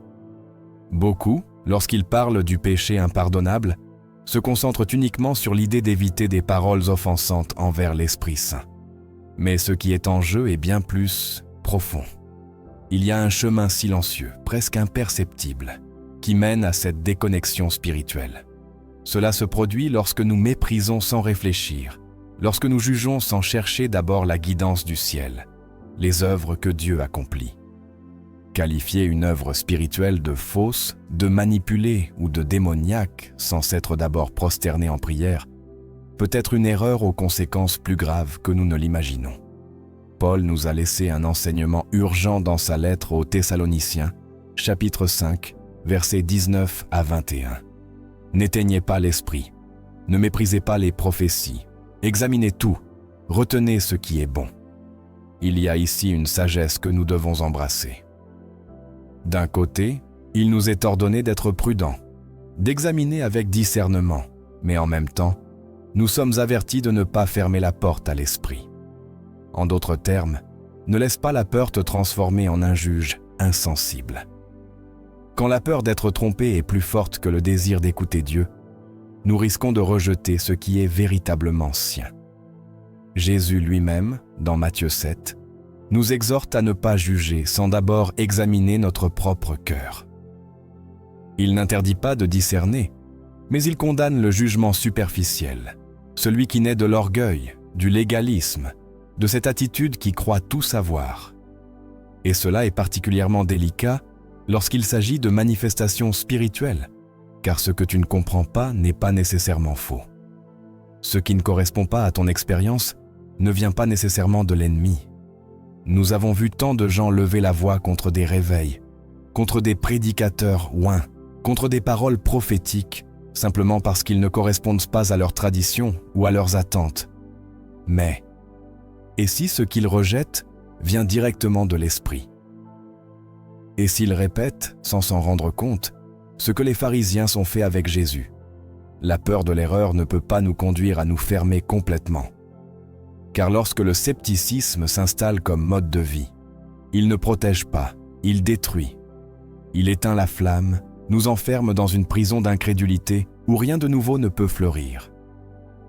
Beaucoup, lorsqu'ils parlent du péché impardonnable, se concentrent uniquement sur l'idée d'éviter des paroles offensantes envers l'Esprit Saint. Mais ce qui est en jeu est bien plus profond. Il y a un chemin silencieux, presque imperceptible, qui mène à cette déconnexion spirituelle. Cela se produit lorsque nous méprisons sans réfléchir, lorsque nous jugeons sans chercher d'abord la guidance du ciel, les œuvres que Dieu accomplit. Qualifier une œuvre spirituelle de fausse, de manipulée ou de démoniaque sans s'être d'abord prosterné en prière peut être une erreur aux conséquences plus graves que nous ne l'imaginons. Paul nous a laissé un enseignement urgent dans sa lettre aux Thessaloniciens, chapitre 5, versets 19 à 21. N'éteignez pas l'esprit, ne méprisez pas les prophéties, examinez tout, retenez ce qui est bon. Il y a ici une sagesse que nous devons embrasser. D'un côté, il nous est ordonné d'être prudents, d'examiner avec discernement, mais en même temps, nous sommes avertis de ne pas fermer la porte à l'esprit. En d'autres termes, ne laisse pas la peur te transformer en un juge insensible. Quand la peur d'être trompé est plus forte que le désir d'écouter Dieu, nous risquons de rejeter ce qui est véritablement sien. Jésus lui-même, dans Matthieu 7, nous exhorte à ne pas juger sans d'abord examiner notre propre cœur. Il n'interdit pas de discerner, mais il condamne le jugement superficiel, celui qui naît de l'orgueil, du légalisme, de cette attitude qui croit tout savoir. Et cela est particulièrement délicat lorsqu'il s'agit de manifestations spirituelles, car ce que tu ne comprends pas n'est pas nécessairement faux. Ce qui ne correspond pas à ton expérience ne vient pas nécessairement de l'ennemi. Nous avons vu tant de gens lever la voix contre des réveils, contre des prédicateurs oints, contre des paroles prophétiques, simplement parce qu'ils ne correspondent pas à leurs traditions ou à leurs attentes. Mais, et si ce qu'ils rejettent vient directement de l'esprit? Et s'ils répètent, sans s'en rendre compte, ce que les pharisiens ont fait avec Jésus? La peur de l'erreur ne peut pas nous conduire à nous fermer complètement. Car lorsque le scepticisme s'installe comme mode de vie, il ne protège pas, il détruit. Il éteint la flamme, nous enferme dans une prison d'incrédulité où rien de nouveau ne peut fleurir.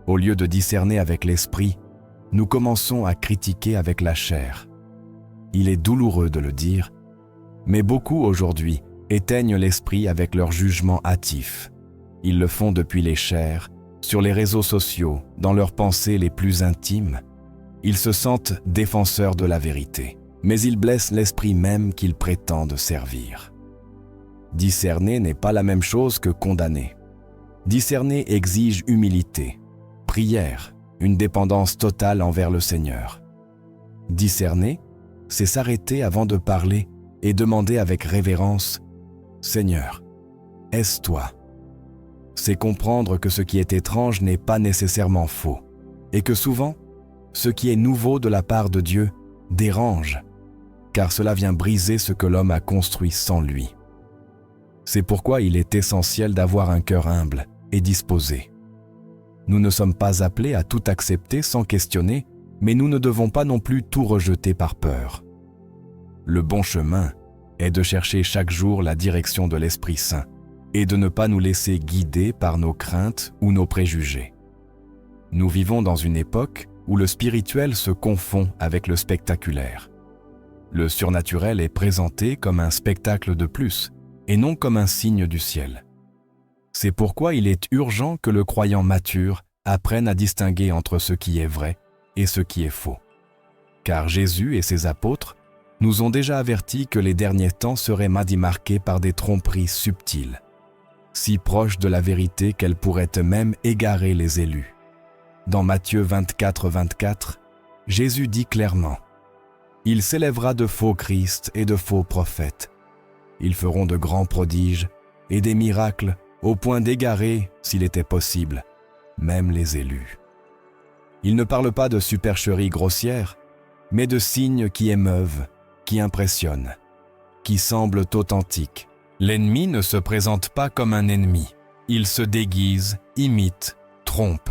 Au lieu de discerner avec l'esprit, nous commençons à critiquer avec la chair. Il est douloureux de le dire, mais beaucoup aujourd'hui éteignent l'esprit avec leur jugement hâtif. Ils le font depuis les chairs, sur les réseaux sociaux, dans leurs pensées les plus intimes. Ils se sentent défenseurs de la vérité, mais ils blessent l'esprit même qu'ils prétendent servir. Discerner n'est pas la même chose que condamner. Discerner exige humilité, prière, une dépendance totale envers le Seigneur. Discerner, c'est s'arrêter avant de parler et demander avec révérence « Seigneur, est-ce toi ?» C'est comprendre que ce qui est étrange n'est pas nécessairement faux, et que souvent, ce qui est nouveau de la part de Dieu dérange, car cela vient briser ce que l'homme a construit sans lui. C'est pourquoi il est essentiel d'avoir un cœur humble et disposé. Nous ne sommes pas appelés à tout accepter sans questionner, mais nous ne devons pas non plus tout rejeter par peur. Le bon chemin est de chercher chaque jour la direction de l'Esprit Saint et de ne pas nous laisser guider par nos craintes ou nos préjugés. Nous vivons dans une époque où le spirituel se confond avec le spectaculaire. Le surnaturel est présenté comme un spectacle de plus et non comme un signe du ciel. C'est pourquoi il est urgent que le croyant mature apprenne à distinguer entre ce qui est vrai et ce qui est faux. Car Jésus et ses apôtres nous ont déjà avertis que les derniers temps seraient marqués par des tromperies subtiles, si proches de la vérité qu'elles pourraient même égarer les élus. Dans Matthieu 24, Jésus dit clairement « Il s'élèvera de faux Christ et de faux prophètes. Ils feront de grands prodiges et des miracles au point d'égarer, s'il était possible, même les élus. » Il ne parle pas de supercheries grossières, mais de signes qui émeuvent, qui impressionnent, qui semblent authentiques. L'ennemi ne se présente pas comme un ennemi. Il se déguise, imite, trompe.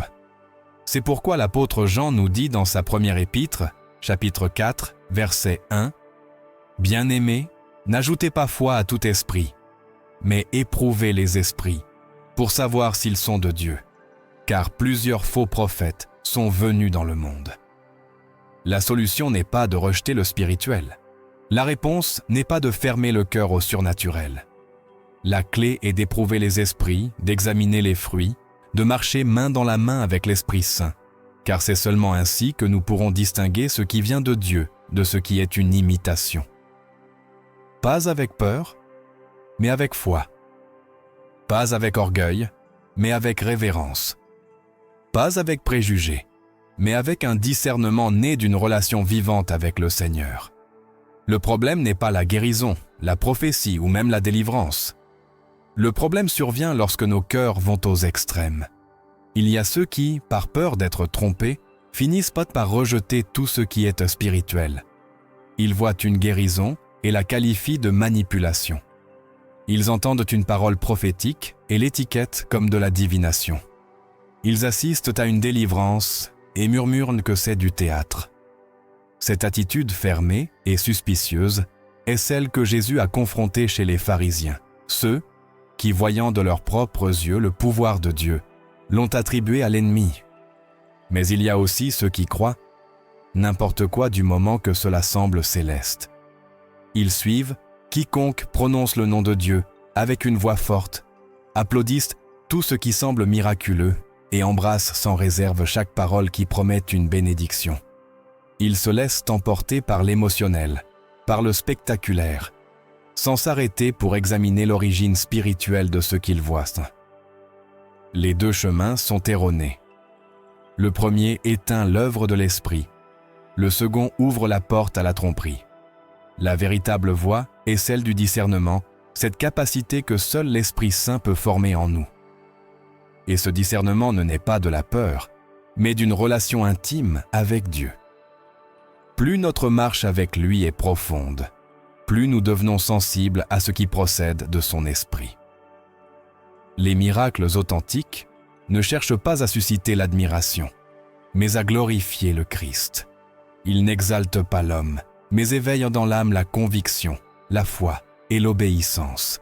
C'est pourquoi l'apôtre Jean nous dit dans sa première épître, chapitre 4, verset 1, « Bien-aimés, n'ajoutez pas foi à tout esprit, mais éprouvez les esprits, pour savoir s'ils sont de Dieu, car plusieurs faux prophètes sont venus dans le monde. » La solution n'est pas de rejeter le spirituel. La réponse n'est pas de fermer le cœur au surnaturel. La clé est d'éprouver les esprits, d'examiner les fruits, de marcher main dans la main avec l'Esprit Saint, car c'est seulement ainsi que nous pourrons distinguer ce qui vient de Dieu de ce qui est une imitation. Pas avec peur, mais avec foi. Pas avec orgueil, mais avec révérence. Pas avec préjugés, mais avec un discernement né d'une relation vivante avec le Seigneur. Le problème n'est pas la guérison, la prophétie ou même la délivrance. Le problème survient lorsque nos cœurs vont aux extrêmes. Il y a ceux qui, par peur d'être trompés, finissent par rejeter tout ce qui est spirituel. Ils voient une guérison et la qualifient de manipulation. Ils entendent une parole prophétique et l'étiquettent comme de la divination. Ils assistent à une délivrance et murmurent que c'est du théâtre. Cette attitude fermée et suspicieuse est celle que Jésus a confrontée chez les pharisiens, ceux qui, voyant de leurs propres yeux le pouvoir de Dieu, l'ont attribué à l'ennemi. Mais il y a aussi ceux qui croient n'importe quoi du moment que cela semble céleste. Ils suivent quiconque prononce le nom de Dieu avec une voix forte, applaudissent tout ce qui semble miraculeux et embrassent sans réserve chaque parole qui promet une bénédiction. Ils se laissent emporter par l'émotionnel, par le spectaculaire, sans s'arrêter pour examiner l'origine spirituelle de ce qu'ils voient. Les deux chemins sont erronés. Le premier éteint l'œuvre de l'esprit, le second ouvre la porte à la tromperie. La véritable voie est celle du discernement, cette capacité que seul l'Esprit Saint peut former en nous. Et ce discernement ne naît pas de la peur, mais d'une relation intime avec Dieu. Plus notre marche avec lui est profonde, plus nous devenons sensibles à ce qui procède de son esprit. Les miracles authentiques ne cherchent pas à susciter l'admiration, mais à glorifier le Christ. Ils n'exaltent pas l'homme, mais éveillent dans l'âme la conviction, la foi et l'obéissance.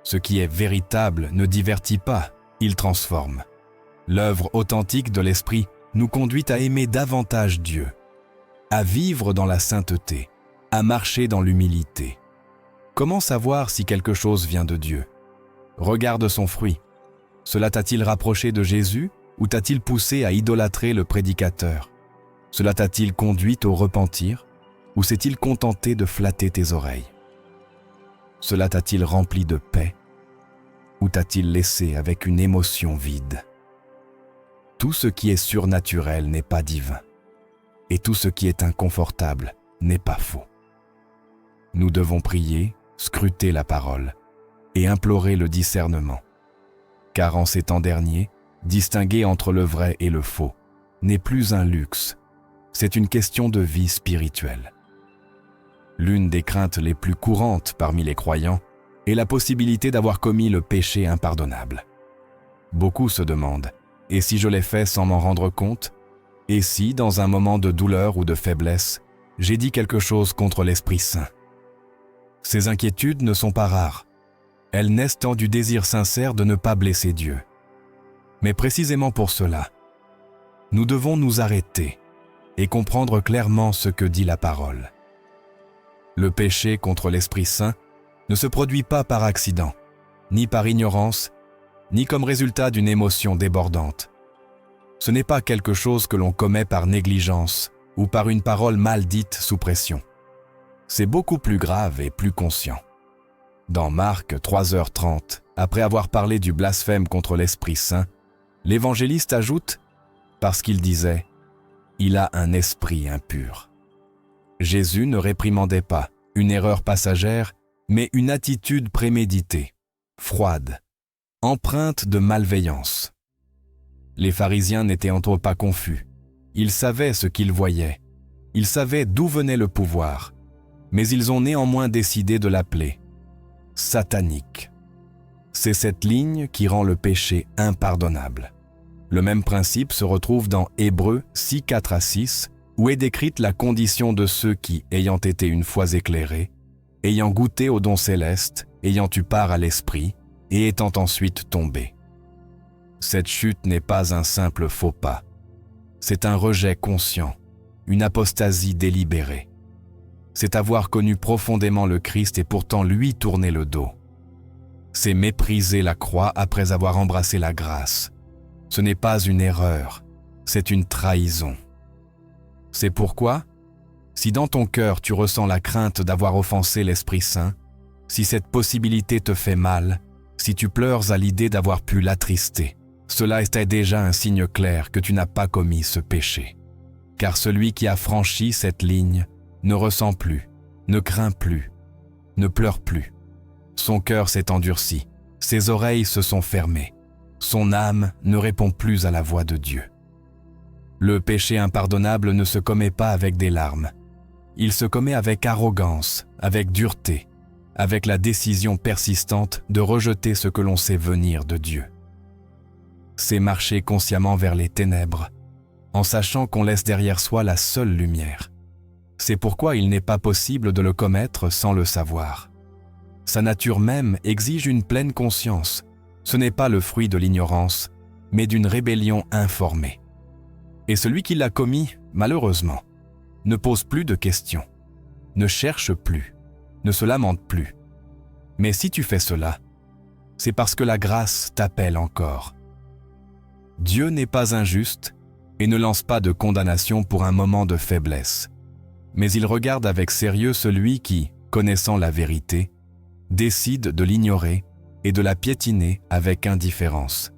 Ce qui est véritable ne divertit pas, il transforme. L'œuvre authentique de l'Esprit nous conduit à aimer davantage Dieu, à vivre dans la sainteté, à marcher dans l'humilité. Comment savoir si quelque chose vient de Dieu? Regarde son fruit. Cela t'a-t-il rapproché de Jésus ou t'a-t-il poussé à idolâtrer le prédicateur? Cela t'a-t-il conduit au repentir ou s'est-il contenté de flatter tes oreilles? Cela t'a-t-il rempli de paix ou t'a-t-il laissé avec une émotion vide? Tout ce qui est surnaturel n'est pas divin. et tout ce qui est inconfortable n'est pas faux. Nous devons prier, scruter la parole et implorer le discernement. Car en ces temps derniers, distinguer entre le vrai et le faux n'est plus un luxe, c'est une question de vie spirituelle. L'une des craintes les plus courantes parmi les croyants est la possibilité d'avoir commis le péché impardonnable. Beaucoup se demandent, et si je l'ai fait sans m'en rendre compte? Et si, dans un moment de douleur ou de faiblesse, j'ai dit quelque chose contre l'Esprit Saint? Ces inquiétudes ne sont pas rares. Elles naissent tant du désir sincère de ne pas blesser Dieu. Mais précisément pour cela, nous devons nous arrêter et comprendre clairement ce que dit la parole. Le péché contre l'Esprit Saint ne se produit pas par accident, ni par ignorance, ni comme résultat d'une émotion débordante. Ce n'est pas quelque chose que l'on commet par négligence ou par une parole mal dite sous pression. C'est beaucoup plus grave et plus conscient. Dans Marc 3h30, après avoir parlé du blasphème contre l'Esprit Saint, l'évangéliste ajoute, parce qu'il disait « Il a un esprit impur ». Jésus ne réprimandait pas une erreur passagère, mais une attitude préméditée, froide, empreinte de malveillance. Les pharisiens n'étaient entre eux pas confus. Ils savaient ce qu'ils voyaient. Ils savaient d'où venait le pouvoir. Mais ils ont néanmoins décidé de l'appeler satanique. C'est cette ligne qui rend le péché impardonnable. Le même principe se retrouve dans Hébreux 6, 4-6, où est décrite la condition de ceux qui, ayant été une fois éclairés, ayant goûté au don céleste, ayant eu part à l'esprit, et étant ensuite tombés. Cette chute n'est pas un simple faux pas. C'est un rejet conscient, une apostasie délibérée. C'est avoir connu profondément le Christ et pourtant lui tourner le dos. C'est mépriser la croix après avoir embrassé la grâce. Ce n'est pas une erreur, c'est une trahison. C'est pourquoi, si dans ton cœur tu ressens la crainte d'avoir offensé l'Esprit Saint, si cette possibilité te fait mal, si tu pleures à l'idée d'avoir pu l'attrister, cela est déjà un signe clair que tu n'as pas commis ce péché. Car celui qui a franchi cette ligne ne ressent plus, ne craint plus, ne pleure plus. Son cœur s'est endurci, ses oreilles se sont fermées, son âme ne répond plus à la voix de Dieu. Le péché impardonnable ne se commet pas avec des larmes. Il se commet avec arrogance, avec dureté, avec la décision persistante de rejeter ce que l'on sait venir de Dieu. C'est marcher consciemment vers les ténèbres, en sachant qu'on laisse derrière soi la seule lumière. C'est pourquoi il n'est pas possible de le commettre sans le savoir. Sa nature même exige une pleine conscience. Ce n'est pas le fruit de l'ignorance, mais d'une rébellion informée. Et celui qui l'a commis, malheureusement, ne pose plus de questions, ne cherche plus, ne se lamente plus. Mais si tu fais cela, c'est parce que la grâce t'appelle encore. Dieu n'est pas injuste et ne lance pas de condamnation pour un moment de faiblesse. Mais il regarde avec sérieux celui qui, connaissant la vérité, décide de l'ignorer et de la piétiner avec indifférence.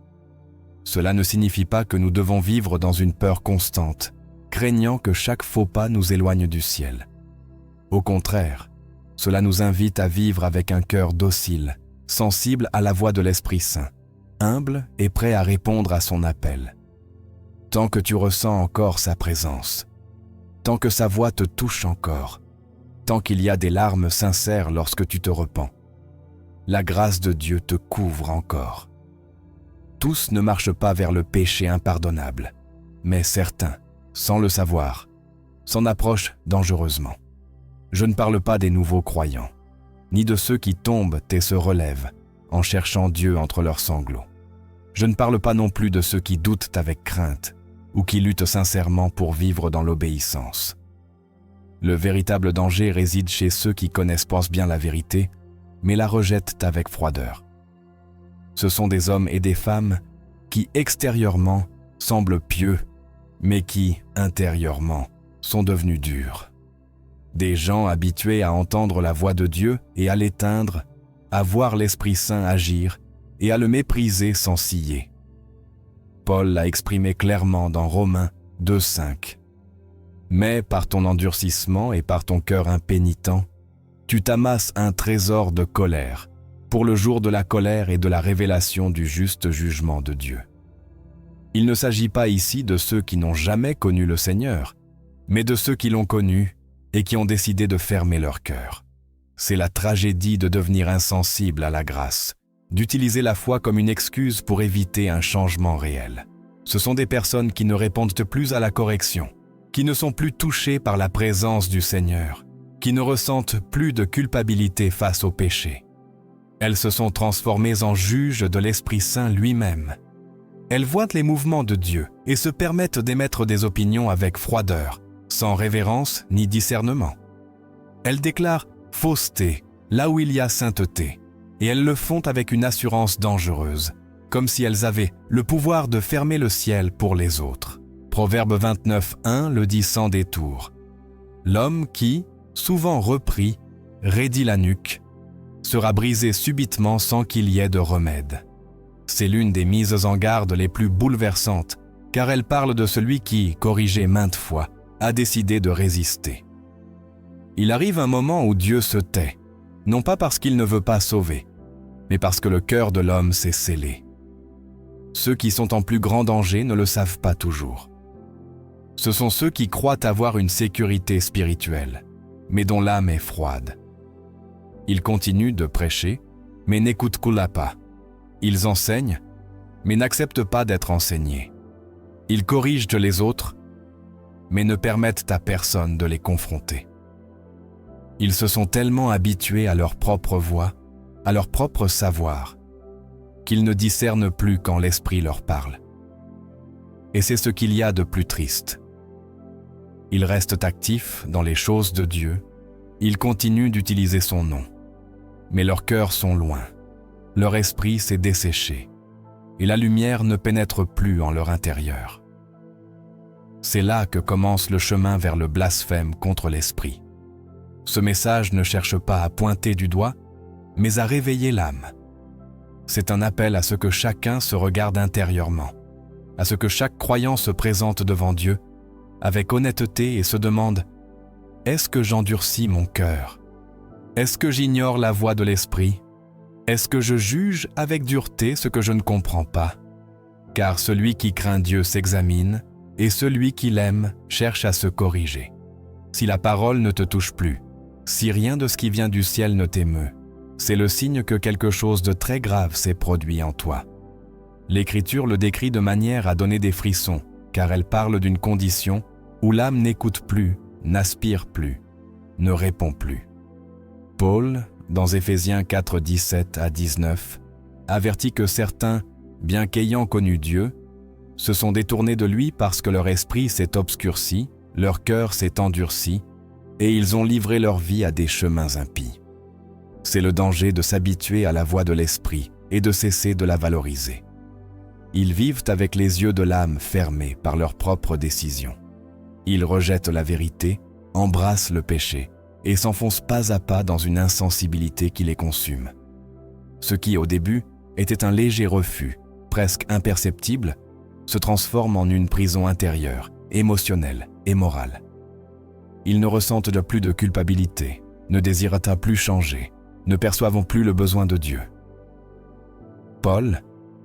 Cela ne signifie pas que nous devons vivre dans une peur constante, craignant que chaque faux pas nous éloigne du ciel. Au contraire, cela nous invite à vivre avec un cœur docile, sensible à la voix de l'Esprit Saint, humble et prêt à répondre à son appel. Tant que tu ressens encore sa présence, tant que sa voix te touche encore, tant qu'il y a des larmes sincères lorsque tu te repens, la grâce de Dieu te couvre encore. Tous ne marchent pas vers le péché impardonnable, mais certains, sans le savoir, s'en approchent dangereusement. Je ne parle pas des nouveaux croyants, ni de ceux qui tombent et se relèvent en cherchant Dieu entre leurs sanglots. Je ne parle pas non plus de ceux qui doutent avec crainte ou qui luttent sincèrement pour vivre dans l'obéissance. Le véritable danger réside chez ceux qui pensent bien la vérité, mais la rejettent avec froideur. Ce sont des hommes et des femmes qui, extérieurement, semblent pieux, mais qui, intérieurement, sont devenus durs. Des gens habitués à entendre la voix de Dieu et à l'éteindre, à voir l'Esprit Saint agir et à le mépriser sans ciller. Paul l'a exprimé clairement dans Romains 2,5. Mais par ton endurcissement et par ton cœur impénitent, tu t'amasses un trésor de colère pour le jour de la colère et de la révélation du juste jugement de Dieu. Il ne s'agit pas ici de ceux qui n'ont jamais connu le Seigneur, mais de ceux qui l'ont connu et qui ont décidé de fermer leur cœur. C'est la tragédie de devenir insensible à la grâce, d'utiliser la foi comme une excuse pour éviter un changement réel. Ce sont des personnes qui ne répondent plus à la correction, qui ne sont plus touchées par la présence du Seigneur, qui ne ressentent plus de culpabilité face au péché. Elles se sont transformées en juges de l'Esprit Saint lui-même. Elles voient les mouvements de Dieu et se permettent d'émettre des opinions avec froideur, sans révérence ni discernement. Elles déclarent fausseté là où il y a sainteté, et elles le font avec une assurance dangereuse, comme si elles avaient le pouvoir de fermer le ciel pour les autres. Proverbe 29:1 le dit sans détour. L'homme qui, souvent repris, raidit la nuque, sera brisé subitement sans qu'il y ait de remède. C'est l'une des mises en garde les plus bouleversantes, car elle parle de celui qui, corrigé maintes fois, a décidé de résister. Il arrive un moment où Dieu se tait, non pas parce qu'il ne veut pas sauver, mais parce que le cœur de l'homme s'est scellé. Ceux qui sont en plus grand danger ne le savent pas toujours. Ce sont ceux qui croient avoir une sécurité spirituelle, mais dont l'âme est froide. Ils continuent de prêcher, mais n'écoutent pas. Ils enseignent, mais n'acceptent pas d'être enseignés. Ils corrigent les autres, mais ne permettent à personne de les confronter. Ils se sont tellement habitués à leur propre voix, à leur propre savoir, qu'ils ne discernent plus quand l'Esprit leur parle. Et c'est ce qu'il y a de plus triste. Ils restent actifs dans les choses de Dieu, ils continuent d'utiliser son nom. Mais leurs cœurs sont loin, leur esprit s'est desséché, et la lumière ne pénètre plus en leur intérieur. C'est là que commence le chemin vers le blasphème contre l'esprit. Ce message ne cherche pas à pointer du doigt, mais à réveiller l'âme. C'est un appel à ce que chacun se regarde intérieurement, à ce que chaque croyant se présente devant Dieu avec honnêteté et se demande « Est-ce que j'endurcis mon cœur ? Est-ce que j'ignore la voix de l'Esprit ? Est-ce que je juge avec dureté ce que je ne comprends pas ? Car celui qui craint Dieu s'examine, et celui qui l'aime cherche à se corriger. Si la parole ne te touche plus, si rien de ce qui vient du ciel ne t'émeut, c'est le signe que quelque chose de très grave s'est produit en toi. L'Écriture le décrit de manière à donner des frissons, car elle parle d'une condition où l'âme n'écoute plus, n'aspire plus, ne répond plus. Paul, dans Éphésiens 4, 17 à 19, avertit que certains, bien qu'ayant connu Dieu, se sont détournés de lui parce que leur esprit s'est obscurci, leur cœur s'est endurci, et ils ont livré leur vie à des chemins impies. C'est le danger de s'habituer à la voix de l'esprit et de cesser de la valoriser. Ils vivent avec les yeux de l'âme fermés par leurs propres décisions. Ils rejettent la vérité, embrassent le péché et s'enfoncent pas à pas dans une insensibilité qui les consume. Ce qui, au début, était un léger refus, presque imperceptible, se transforme en une prison intérieure, émotionnelle et morale. Ils ne ressentent plus de culpabilité, ne désirent plus changer, ne perçoivent plus le besoin de Dieu. Paul,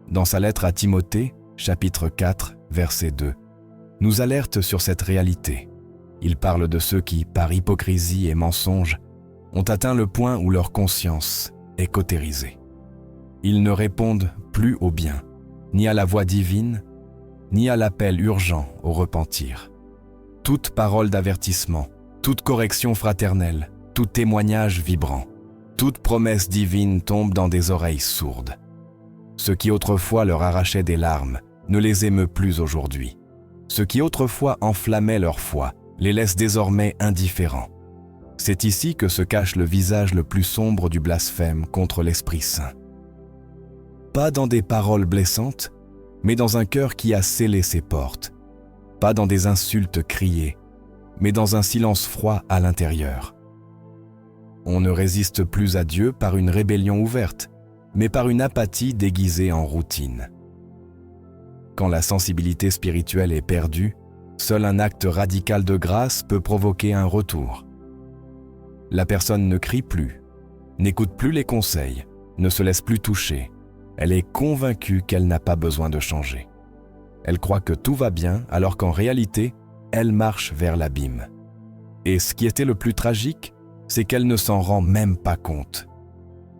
dans sa lettre à Timothée, chapitre 4, verset 2, nous alerte sur cette réalité. Il parle de ceux qui, par hypocrisie et mensonge, ont atteint le point où leur conscience est cautérisée. Ils ne répondent plus au bien, ni à la voix divine, ni à l'appel urgent au repentir. Toute parole d'avertissement, toute correction fraternelle, tout témoignage vibrant, toute promesse divine tombe dans des oreilles sourdes. Ce qui autrefois leur arrachait des larmes ne les émeut plus aujourd'hui. Ce qui autrefois enflammait leur foi les laisse désormais indifférents. C'est ici que se cache le visage le plus sombre du blasphème contre l'Esprit Saint. Pas dans des paroles blessantes, mais dans un cœur qui a scellé ses portes. Pas dans des insultes criées, mais dans un silence froid à l'intérieur. On ne résiste plus à Dieu par une rébellion ouverte, mais par une apathie déguisée en routine. Quand la sensibilité spirituelle est perdue, Seul un acte radical de grâce peut provoquer un retour. La personne ne crie plus, n'écoute plus les conseils, ne se laisse plus toucher. Elle est convaincue qu'elle n'a pas besoin de changer. Elle croit que tout va bien alors qu'en réalité, elle marche vers l'abîme. Et ce qui était le plus tragique, c'est qu'elle ne s'en rend même pas compte.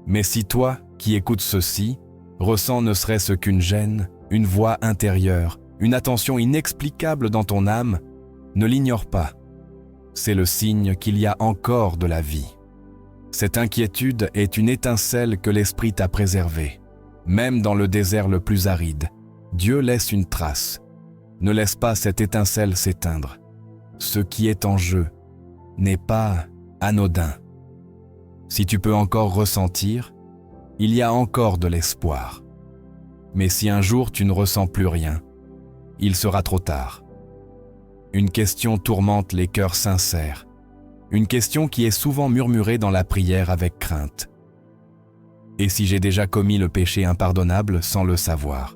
Mais si toi, qui écoutes ceci, ressens ne serait-ce qu'une gêne, une voix intérieure, une attention inexplicable dans ton âme, ne l'ignore pas. C'est le signe qu'il y a encore de la vie. Cette inquiétude est une étincelle que l'Esprit t'a préservée. Même dans le désert le plus aride, Dieu laisse une trace. Ne laisse pas cette étincelle s'éteindre. Ce qui est en jeu n'est pas anodin. Si tu peux encore ressentir, il y a encore de l'espoir. Mais si un jour tu ne ressens plus rien, il sera trop tard. Une question tourmente les cœurs sincères. Une question qui est souvent murmurée dans la prière avec crainte. Et si j'ai déjà commis le péché impardonnable sans le savoir?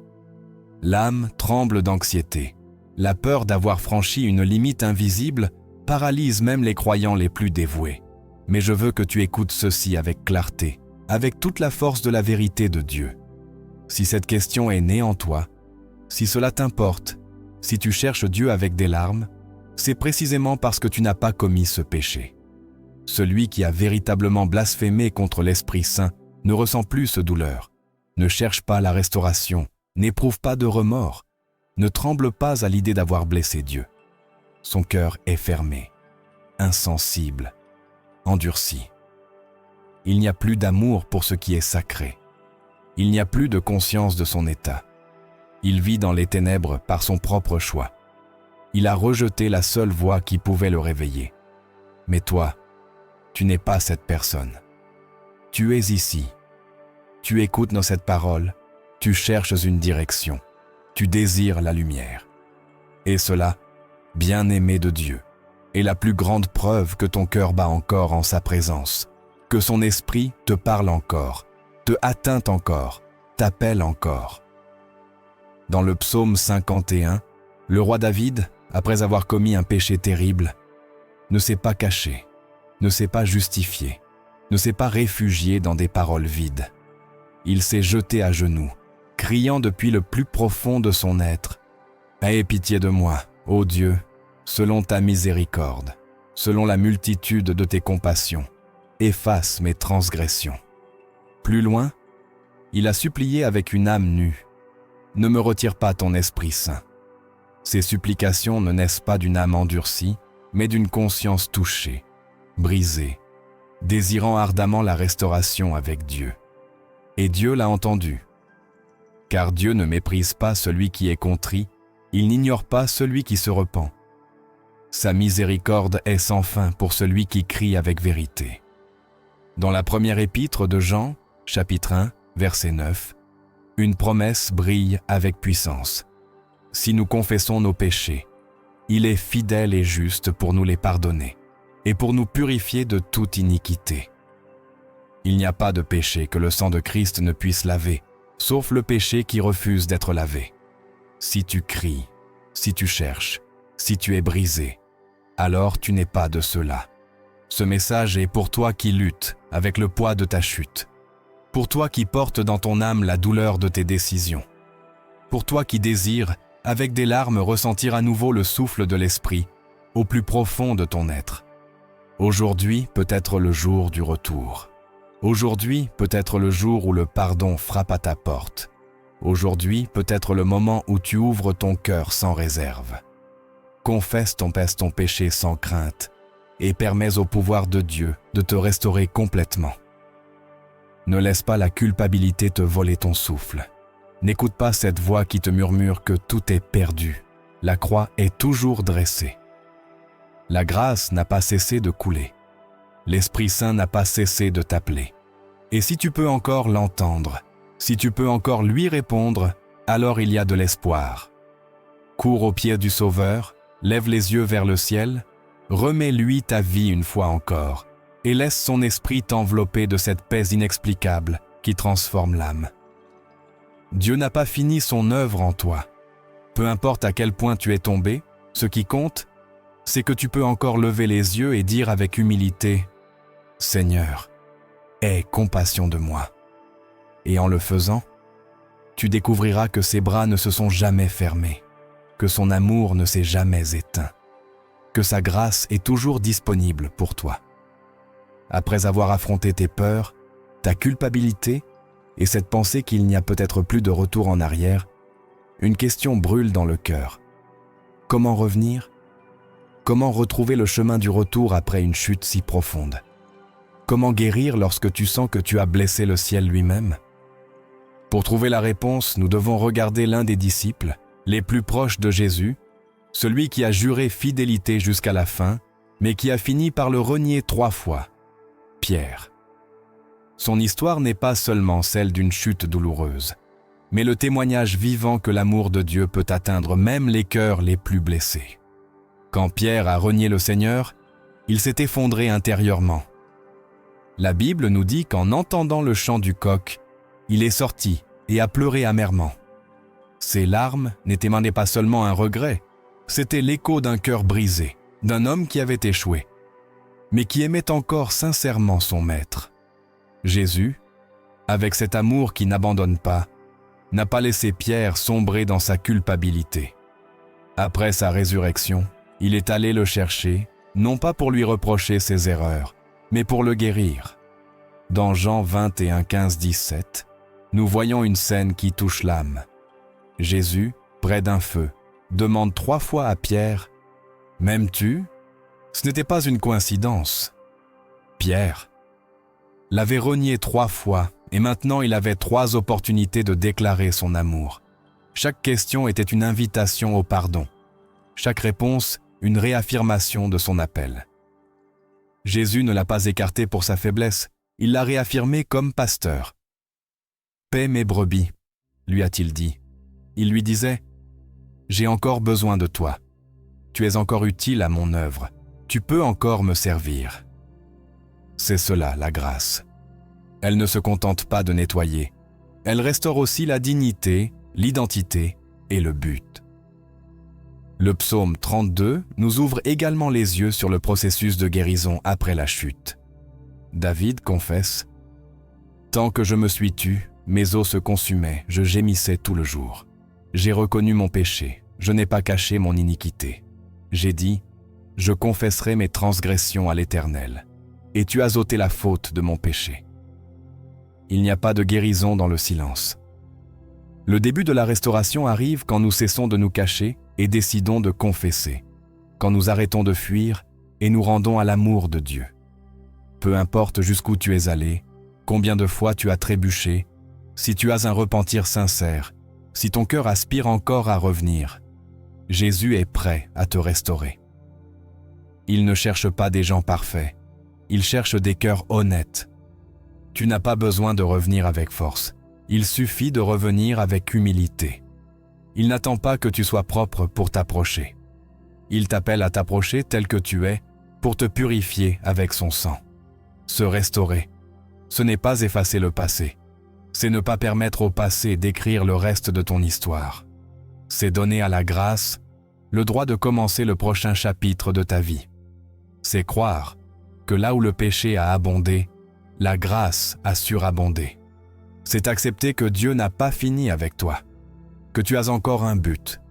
L'âme tremble d'anxiété. La peur d'avoir franchi une limite invisible paralyse même les croyants les plus dévoués. Mais je veux que tu écoutes ceci avec clarté, avec toute la force de la vérité de Dieu. Si cette question est née en toi, si cela t'importe, si tu cherches Dieu avec des larmes, c'est précisément parce que tu n'as pas commis ce péché. Celui qui a véritablement blasphémé contre l'Esprit Saint ne ressent plus ce douleur, ne cherche pas la restauration, n'éprouve pas de remords, ne tremble pas à l'idée d'avoir blessé Dieu. Son cœur est fermé, insensible, endurci. Il n'y a plus d'amour pour ce qui est sacré. Il n'y a plus de conscience de son état. Il vit dans les ténèbres par son propre choix. Il a rejeté la seule voix qui pouvait le réveiller. Mais toi, tu n'es pas cette personne. Tu es ici. Tu écoutes dans cette parole. Tu cherches une direction. Tu désires la lumière. Et cela, bien-aimé de Dieu, est la plus grande preuve que ton cœur bat encore en sa présence, que son esprit te parle encore, te atteint encore, t'appelle encore. Dans le psaume 51, le roi David, après avoir commis un péché terrible, ne s'est pas caché, ne s'est pas justifié, ne s'est pas réfugié dans des paroles vides. Il s'est jeté à genoux, criant depuis le plus profond de son être « Aie pitié de moi, ô Dieu, selon ta miséricorde, selon la multitude de tes compassions, efface mes transgressions. » Plus loin, il a supplié avec une âme nue « Ne me retire pas ton Esprit Saint. » Ces supplications ne naissent pas d'une âme endurcie, mais d'une conscience touchée, brisée, désirant ardemment la restauration avec Dieu. Et Dieu l'a entendu. Car Dieu ne méprise pas celui qui est contrit, il n'ignore pas celui qui se repent. Sa miséricorde est sans fin pour celui qui crie avec vérité. Dans la première épître de Jean, chapitre 1, verset 9, une promesse brille avec puissance. Si nous confessons nos péchés, il est fidèle et juste pour nous les pardonner et pour nous purifier de toute iniquité. Il n'y a pas de péché que le sang de Christ ne puisse laver, sauf le péché qui refuse d'être lavé. Si tu cries, si tu cherches, si tu es brisé, alors tu n'es pas de ceux-là. Ce message est pour toi qui luttes avec le poids de ta chute, pour toi qui portes dans ton âme la douleur de tes décisions, pour toi qui désires, avec des larmes, ressentir à nouveau le souffle de l'Esprit au plus profond de ton être. Aujourd'hui peut être le jour du retour. Aujourd'hui peut être le jour où le pardon frappe à ta porte. Aujourd'hui peut être le moment où tu ouvres ton cœur sans réserve. Confesse ton péché sans crainte et permets au pouvoir de Dieu de te restaurer complètement. Ne laisse pas la culpabilité te voler ton souffle. N'écoute pas cette voix qui te murmure que tout est perdu. La croix est toujours dressée. La grâce n'a pas cessé de couler. L'Esprit Saint n'a pas cessé de t'appeler. Et si tu peux encore l'entendre, si tu peux encore lui répondre, alors il y a de l'espoir. Cours aux pieds du Sauveur, lève les yeux vers le ciel, remets-lui ta vie une fois encore, et laisse son esprit t'envelopper de cette paix inexplicable qui transforme l'âme. Dieu n'a pas fini son œuvre en toi. Peu importe à quel point tu es tombé, Ce qui compte, c'est que tu peux encore lever les yeux et dire avec humilité « Seigneur, aie compassion de moi ». Et en le faisant, tu découvriras que ses bras ne se sont jamais fermés, que son amour ne s'est jamais éteint, que sa grâce est toujours disponible pour toi. Après avoir affronté tes peurs, ta culpabilité et cette pensée qu'il n'y a peut-être plus de retour en arrière, une question brûle dans le cœur. Comment revenir ? Comment retrouver le chemin du retour après une chute si profonde ? Comment guérir lorsque tu sens que tu as blessé le ciel lui-même ? Pour trouver la réponse, nous devons regarder l'un des disciples, les plus proches de Jésus, celui qui a juré fidélité jusqu'à la fin, mais qui a fini par le renier 3 fois, Pierre. Son histoire n'est pas seulement celle d'une chute douloureuse, mais le témoignage vivant que l'amour de Dieu peut atteindre même les cœurs les plus blessés. Quand Pierre a renié le Seigneur, il s'est effondré intérieurement. La Bible nous dit qu'en entendant le chant du coq, il est sorti et a pleuré amèrement. Ses larmes n'émanaient pas seulement un regret, c'était l'écho d'un cœur brisé, d'un homme qui avait échoué, mais qui aimait encore sincèrement son maître. Jésus, avec cet amour qui n'abandonne pas, n'a pas laissé Pierre sombrer dans sa culpabilité. Après sa résurrection, il est allé le chercher, non pas pour lui reprocher ses erreurs, mais pour le guérir. Dans Jean 21, 15, 17, nous voyons une scène qui touche l'âme. Jésus, près d'un feu, demande 3 fois à Pierre « M'aimes-tu » Ce n'était pas une coïncidence. Pierre l'avait renié 3 fois et maintenant il avait 3 opportunités de déclarer son amour. Chaque question était une invitation au pardon. Chaque réponse, une réaffirmation de son appel. Jésus ne l'a pas écarté pour sa faiblesse, il l'a réaffirmé comme pasteur. « Paie mes brebis », lui a-t-il dit. Il lui disait « J'ai encore besoin de toi. Tu es encore utile à mon œuvre. Tu peux encore me servir. » C'est cela, la grâce. Elle ne se contente pas de nettoyer. Elle restaure aussi la dignité, l'identité et le but. Le psaume 32 nous ouvre également les yeux sur le processus de guérison après la chute. David confesse « Tant que je me suis tu, mes os se consumaient, je gémissais tout le jour. J'ai reconnu mon péché, je n'ai pas caché mon iniquité. J'ai dit, je confesserai mes transgressions à l'Éternel, et tu as ôté la faute de mon péché. » Il n'y a pas de guérison dans le silence. Le début de la restauration arrive quand nous cessons de nous cacher et décidons de confesser, quand nous arrêtons de fuir et nous rendons à l'amour de Dieu. Peu importe jusqu'où tu es allé, combien de fois tu as trébuché, si tu as un repentir sincère, si ton cœur aspire encore à revenir, Jésus est prêt à te restaurer. Il ne cherche pas des gens parfaits, il cherche des cœurs honnêtes. Tu n'as pas besoin de revenir avec force, il suffit de revenir avec humilité. Il n'attend pas que tu sois propre pour t'approcher. Il t'appelle à t'approcher tel que tu es pour te purifier avec son sang. Se restaurer, ce n'est pas effacer le passé, c'est ne pas permettre au passé d'écrire le reste de ton histoire. C'est donner à la grâce le droit de commencer le prochain chapitre de ta vie. C'est croire que là où le péché a abondé, la grâce a surabondé. C'est accepter que Dieu n'a pas fini avec toi, que tu as encore un but,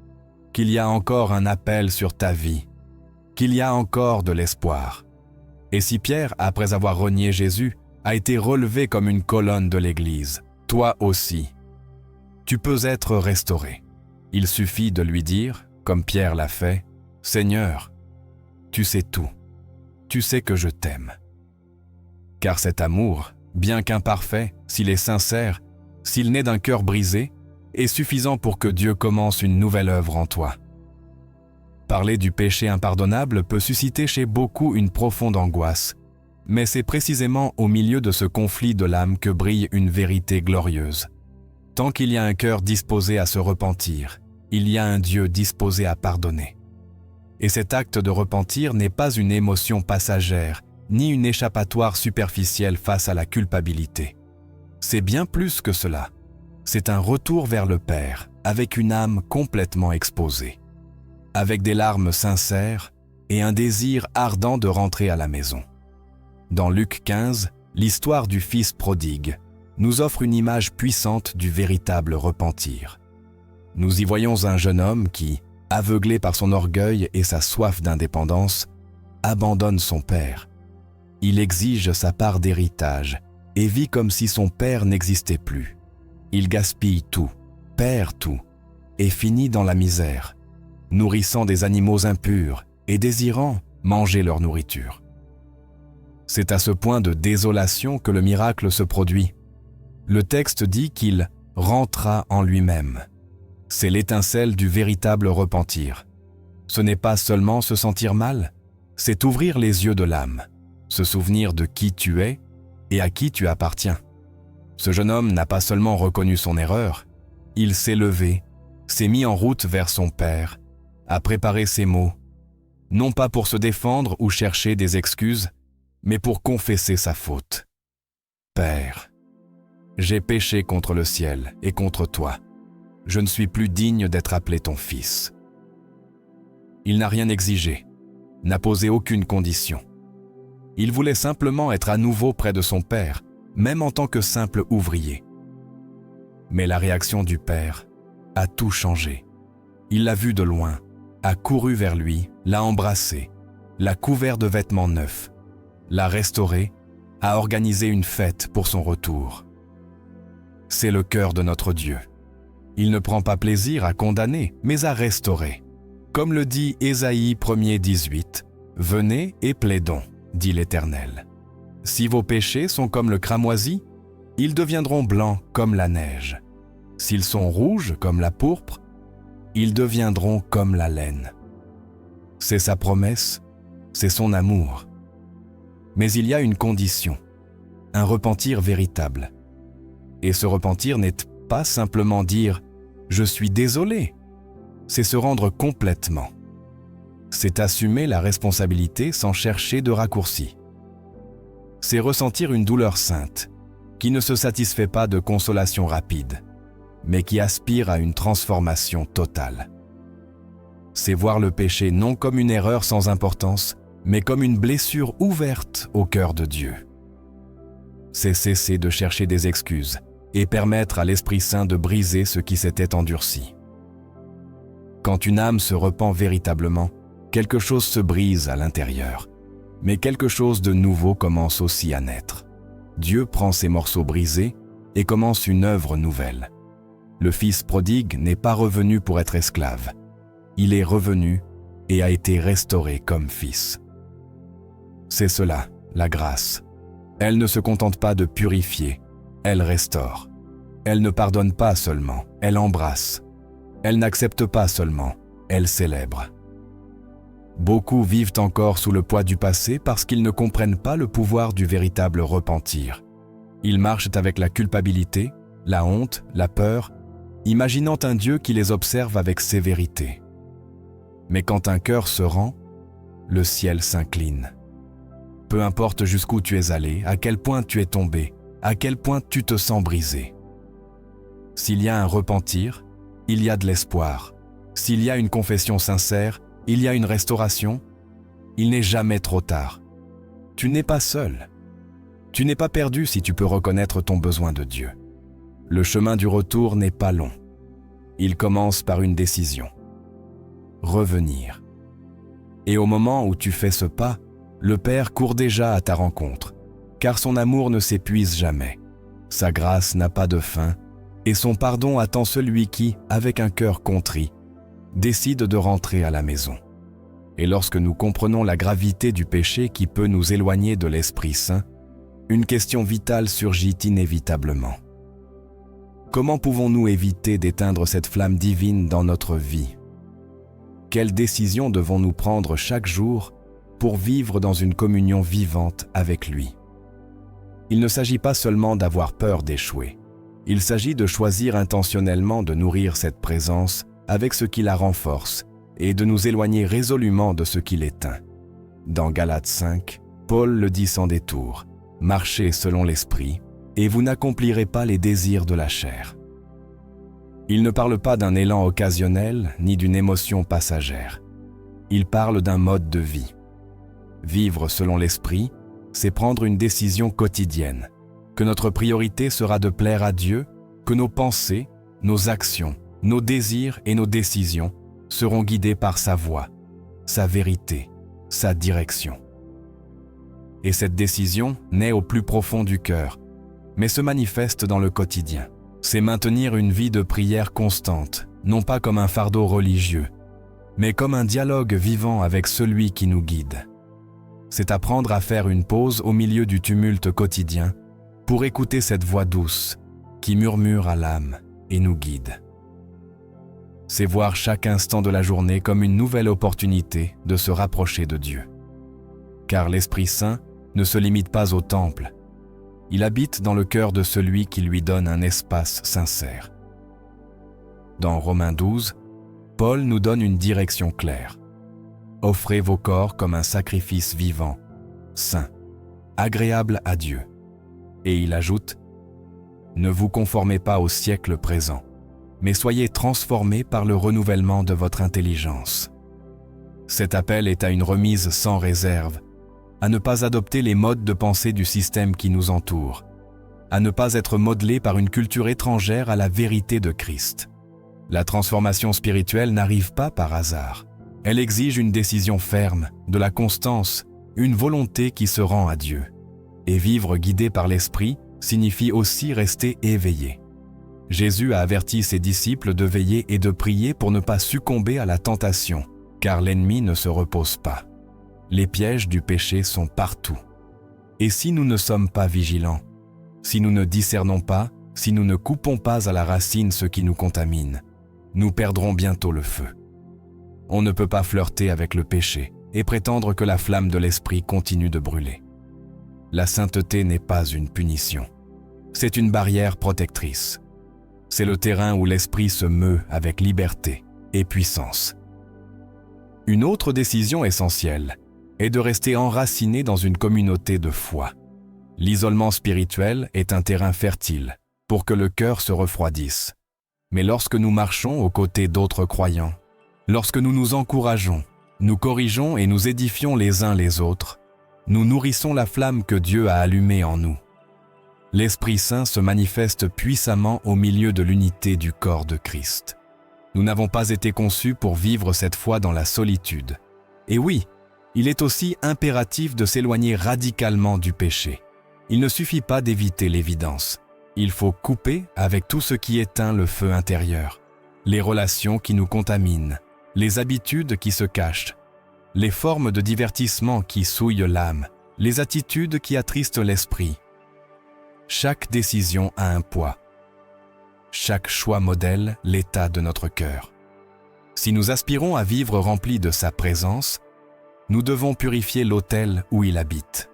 qu'il y a encore un appel sur ta vie, qu'il y a encore de l'espoir. Et si Pierre, après avoir renié Jésus, a été relevé comme une colonne de l'Église, toi aussi, tu peux être restauré. Il suffit de lui dire, comme Pierre l'a fait, « Seigneur, tu sais tout, tu sais que je t'aime. » Car cet amour, bien qu'imparfait, s'il est sincère, s'il naît d'un cœur brisé, est suffisant pour que Dieu commence une nouvelle œuvre en toi. Parler du péché impardonnable peut susciter chez beaucoup une profonde angoisse, mais c'est précisément au milieu de ce conflit de l'âme que brille une vérité glorieuse. Tant qu'il y a un cœur disposé à se repentir, il y a un Dieu disposé à pardonner. Et cet acte de repentir n'est pas une émotion passagère, ni une échappatoire superficielle face à la culpabilité. C'est bien plus que cela. C'est un retour vers le Père, avec une âme complètement exposée. avec des larmes sincères et un désir ardent de rentrer à la maison. Dans Luc 15, l'histoire du fils prodigue nous offre une image puissante du véritable repentir. Nous y voyons un jeune homme qui, aveuglé par son orgueil et sa soif d'indépendance, abandonne son père. Il exige sa part d'héritage et vit comme si son père n'existait plus. Il gaspille tout, perd tout, et finit dans la misère, nourrissant des animaux impurs et désirant manger leur nourriture. C'est à ce point de désolation que le miracle se produit. Le texte dit qu'il rentra en lui-même. C'est l'étincelle du véritable repentir. Ce n'est pas seulement se sentir mal, c'est ouvrir les yeux de l'âme, se souvenir de qui tu es et à qui tu appartiens. Ce jeune homme n'a pas seulement reconnu son erreur, il s'est levé, s'est mis en route vers son père, a préparé ses mots, non pas pour se défendre ou chercher des excuses, mais pour confesser sa faute. « Père, j'ai péché contre le ciel et contre toi. Je ne suis plus digne d'être appelé ton fils. » Il n'a rien exigé, n'a posé aucune condition. Il voulait simplement être à nouveau près de son père, même en tant que simple ouvrier. Mais la réaction du père a tout changé. Il l'a vu de loin, a couru vers lui, l'a embrassé, l'a couvert de vêtements neufs, l'a restauré, a organisé une fête pour son retour. C'est le cœur de notre Dieu. Il ne prend pas plaisir à condamner, mais à restaurer. Comme le dit Ésaïe 1er18, « Venez et plaidons, dit l'Éternel. Si vos péchés sont comme le cramoisi, ils deviendront blancs comme la neige. S'ils sont rouges comme la pourpre, ils deviendront comme la laine. » C'est sa promesse, c'est son amour. Mais il y a une condition, un repentir véritable. Et ce repentir n'est pas simplement dire « je suis désolé », c'est se rendre complètement. C'est assumer la responsabilité sans chercher de raccourci. C'est ressentir une douleur sainte, qui ne se satisfait pas de consolation rapide, mais qui aspire à une transformation totale. C'est voir le péché non comme une erreur sans importance, mais comme une blessure ouverte au cœur de Dieu. C'est cesser de chercher des excuses et permettre à l'Esprit Saint de briser ce qui s'était endurci. Quand une âme se repent véritablement, quelque chose se brise à l'intérieur, mais quelque chose de nouveau commence aussi à naître. Dieu prend ces morceaux brisés et commence une œuvre nouvelle. Le fils prodigue n'est pas revenu pour être esclave. Il est revenu et a été restauré comme fils. C'est cela, la grâce. Elle ne se contente pas de purifier, elle restaure. Elle ne pardonne pas seulement, elle embrasse. Elle n'accepte pas seulement, elle célèbre. Beaucoup vivent encore sous le poids du passé parce qu'ils ne comprennent pas le pouvoir du véritable repentir. Ils marchent avec la culpabilité, la honte, la peur, imaginant un Dieu qui les observe avec sévérité. Mais quand un cœur se rend, le ciel s'incline. Peu importe jusqu'où tu es allé, à quel point tu es tombé, à quel point tu te sens brisé. S'il y a un repentir, il y a de l'espoir. S'il y a une confession sincère, il y a une restauration. Il n'est jamais trop tard. Tu n'es pas seul. Tu n'es pas perdu si tu peux reconnaître ton besoin de Dieu. Le chemin du retour n'est pas long. Il commence par une décision. Revenir. Et au moment où tu fais ce pas, le Père court déjà à ta rencontre, car son amour ne s'épuise jamais. Sa grâce n'a pas de fin, et son pardon attend celui qui, avec un cœur contrit, décide de rentrer à la maison. Et lorsque nous comprenons la gravité du péché qui peut nous éloigner de l'Esprit Saint, une question vitale surgit inévitablement. Comment pouvons-nous éviter d'éteindre cette flamme divine dans notre vie? Quelles décisions devons-nous prendre chaque jour pour vivre dans une communion vivante avec lui? Il ne s'agit pas seulement d'avoir peur d'échouer. Il s'agit de choisir intentionnellement de nourrir cette présence avec ce qui la renforce et de nous éloigner résolument de ce qui l'éteint. Dans Galates 5, Paul le dit sans détour, « Marchez selon l'esprit, et vous n'accomplirez pas les désirs de la chair. » Il ne parle pas d'un élan occasionnel ni d'une émotion passagère. Il parle d'un mode de vie. Vivre selon l'Esprit, c'est prendre une décision quotidienne, que notre priorité sera de plaire à Dieu, que nos pensées, nos actions, nos désirs et nos décisions seront guidés par sa voix, sa vérité, sa direction. Et cette décision naît au plus profond du cœur, mais se manifeste dans le quotidien. C'est maintenir une vie de prière constante, non pas comme un fardeau religieux, mais comme un dialogue vivant avec celui qui nous guide. C'est apprendre à faire une pause au milieu du tumulte quotidien pour écouter cette voix douce qui murmure à l'âme et nous guide. C'est voir chaque instant de la journée comme une nouvelle opportunité de se rapprocher de Dieu. Car l'Esprit Saint ne se limite pas au temple. Il habite dans le cœur de celui qui lui donne un espace sincère. Dans Romains 12, Paul nous donne une direction claire. Offrez vos corps comme un sacrifice vivant, saint, agréable à Dieu. Et il ajoute, ne vous conformez pas au siècle présent, mais soyez transformés par le renouvellement de votre intelligence. Cet appel est à une remise sans réserve, à ne pas adopter les modes de pensée du système qui nous entoure, à ne pas être modelé par une culture étrangère à la vérité de Christ. La transformation spirituelle n'arrive pas par hasard. Elle exige une décision ferme, de la constance, une volonté qui se rend à Dieu. Et vivre guidé par l'Esprit signifie aussi rester éveillé. Jésus a averti ses disciples de veiller et de prier pour ne pas succomber à la tentation, car l'ennemi ne se repose pas. Les pièges du péché sont partout. Et si nous ne sommes pas vigilants, si nous ne discernons pas, si nous ne coupons pas à la racine ce qui nous contamine, nous perdrons bientôt le feu. On ne peut pas flirter avec le péché et prétendre que la flamme de l'esprit continue de brûler. La sainteté n'est pas une punition. C'est une barrière protectrice. C'est le terrain où l'esprit se meut avec liberté et puissance. Une autre décision essentielle est de rester enraciné dans une communauté de foi. L'isolement spirituel est un terrain fertile pour que le cœur se refroidisse. Mais lorsque nous marchons aux côtés d'autres croyants, lorsque nous nous encourageons, nous corrigeons et nous édifions les uns les autres, nous nourrissons la flamme que Dieu a allumée en nous. L'Esprit Saint se manifeste puissamment au milieu de l'unité du corps de Christ. Nous n'avons pas été conçus pour vivre cette foi dans la solitude. Et oui, il est aussi impératif de s'éloigner radicalement du péché. Il ne suffit pas d'éviter l'évidence. Il faut couper avec tout ce qui éteint le feu intérieur, les relations qui nous contaminent, les habitudes qui se cachent, les formes de divertissement qui souillent l'âme, les attitudes qui attristent l'esprit. Chaque décision a un poids. Chaque choix modèle l'état de notre cœur. Si nous aspirons à vivre remplis de sa présence, nous devons purifier l'autel où il habite.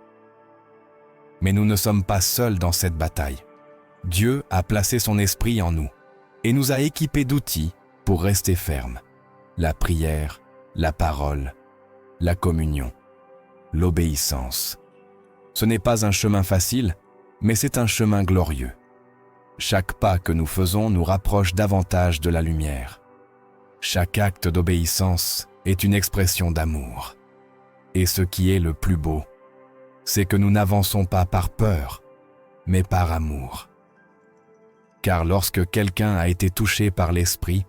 Mais nous ne sommes pas seuls dans cette bataille. Dieu a placé son esprit en nous et nous a équipés d'outils pour rester fermes. La prière, la parole, la communion, l'obéissance. Ce n'est pas un chemin facile, mais c'est un chemin glorieux. Chaque pas que nous faisons nous rapproche davantage de la lumière. Chaque acte d'obéissance est une expression d'amour. Et ce qui est le plus beau, c'est que nous n'avançons pas par peur, mais par amour. Car lorsque quelqu'un a été touché par l'Esprit,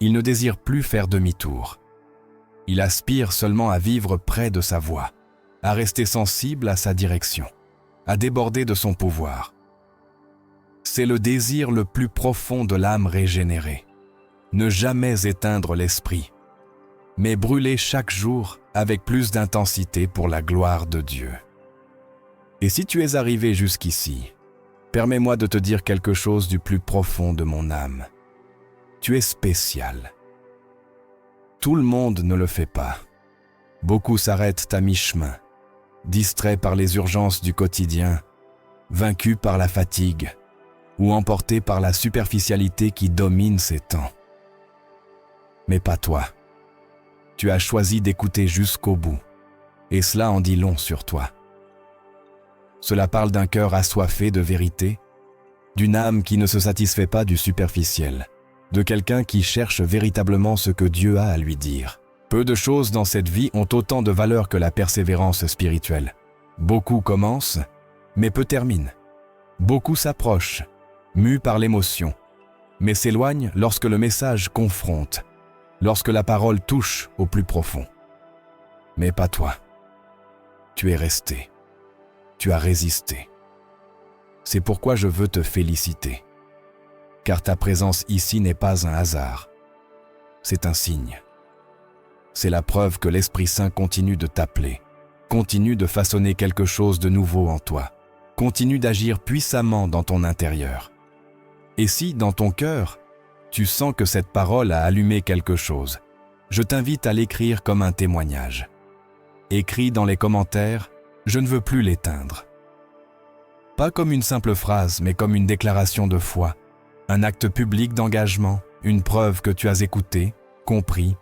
il ne désire plus faire demi-tour. Il aspire seulement à vivre près de sa voix, à rester sensible à sa direction, à déborder de son pouvoir. C'est le désir le plus profond de l'âme régénérée. Ne jamais éteindre l'esprit, mais brûler chaque jour avec plus d'intensité pour la gloire de Dieu. Et si tu es arrivé jusqu'ici, permets-moi de te dire quelque chose du plus profond de mon âme. Tu es spécial. Tout le monde ne le fait pas. Beaucoup s'arrêtent à mi-chemin, distraits par les urgences du quotidien, vaincus par la fatigue ou emportés par la superficialité qui domine ces temps. Mais pas toi. Tu as choisi d'écouter jusqu'au bout, et cela en dit long sur toi. Cela parle d'un cœur assoiffé de vérité, d'une âme qui ne se satisfait pas du superficiel, de quelqu'un qui cherche véritablement ce que Dieu a à lui dire. Peu de choses dans cette vie ont autant de valeur que la persévérance spirituelle. Beaucoup commencent, mais peu terminent. Beaucoup s'approchent, mus par l'émotion, mais s'éloignent lorsque le message confronte, lorsque la parole touche au plus profond. Mais pas toi. Tu es resté. Tu as résisté. C'est pourquoi je veux te féliciter. Car ta présence ici n'est pas un hasard. C'est un signe. C'est la preuve que l'Esprit Saint continue de t'appeler, continue de façonner quelque chose de nouveau en toi, continue d'agir puissamment dans ton intérieur. Et si, dans ton cœur, tu sens que cette parole a allumé quelque chose, je t'invite à l'écrire comme un témoignage. Écris dans les commentaires « Je ne veux plus l'éteindre ». Pas comme une simple phrase, mais comme une déclaration de foi, un acte public d'engagement, une preuve que tu as écouté, compris,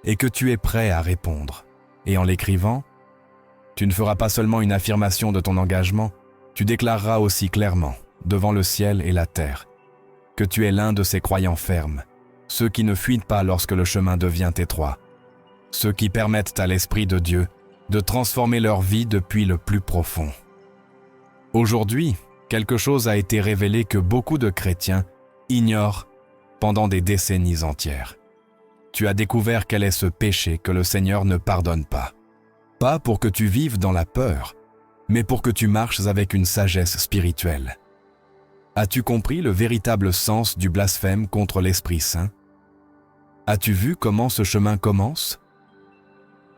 et que tu es prêt à répondre. Et en l'écrivant, tu ne feras pas seulement une affirmation de ton engagement, tu déclareras aussi clairement, devant le ciel et la terre, que tu es l'un de ces croyants fermes, ceux qui ne fuient pas lorsque le chemin devient étroit, ceux qui permettent à l'Esprit de Dieu de transformer leur vie depuis le plus profond. Aujourd'hui, quelque chose a été révélé que beaucoup de chrétiens ignorent pendant des décennies entières. Tu as découvert quel est ce péché que le Seigneur ne pardonne pas. Pas pour que tu vives dans la peur, mais pour que tu marches avec une sagesse spirituelle. As-tu compris le véritable sens du blasphème contre l'Esprit Saint? As-tu vu comment ce chemin commence?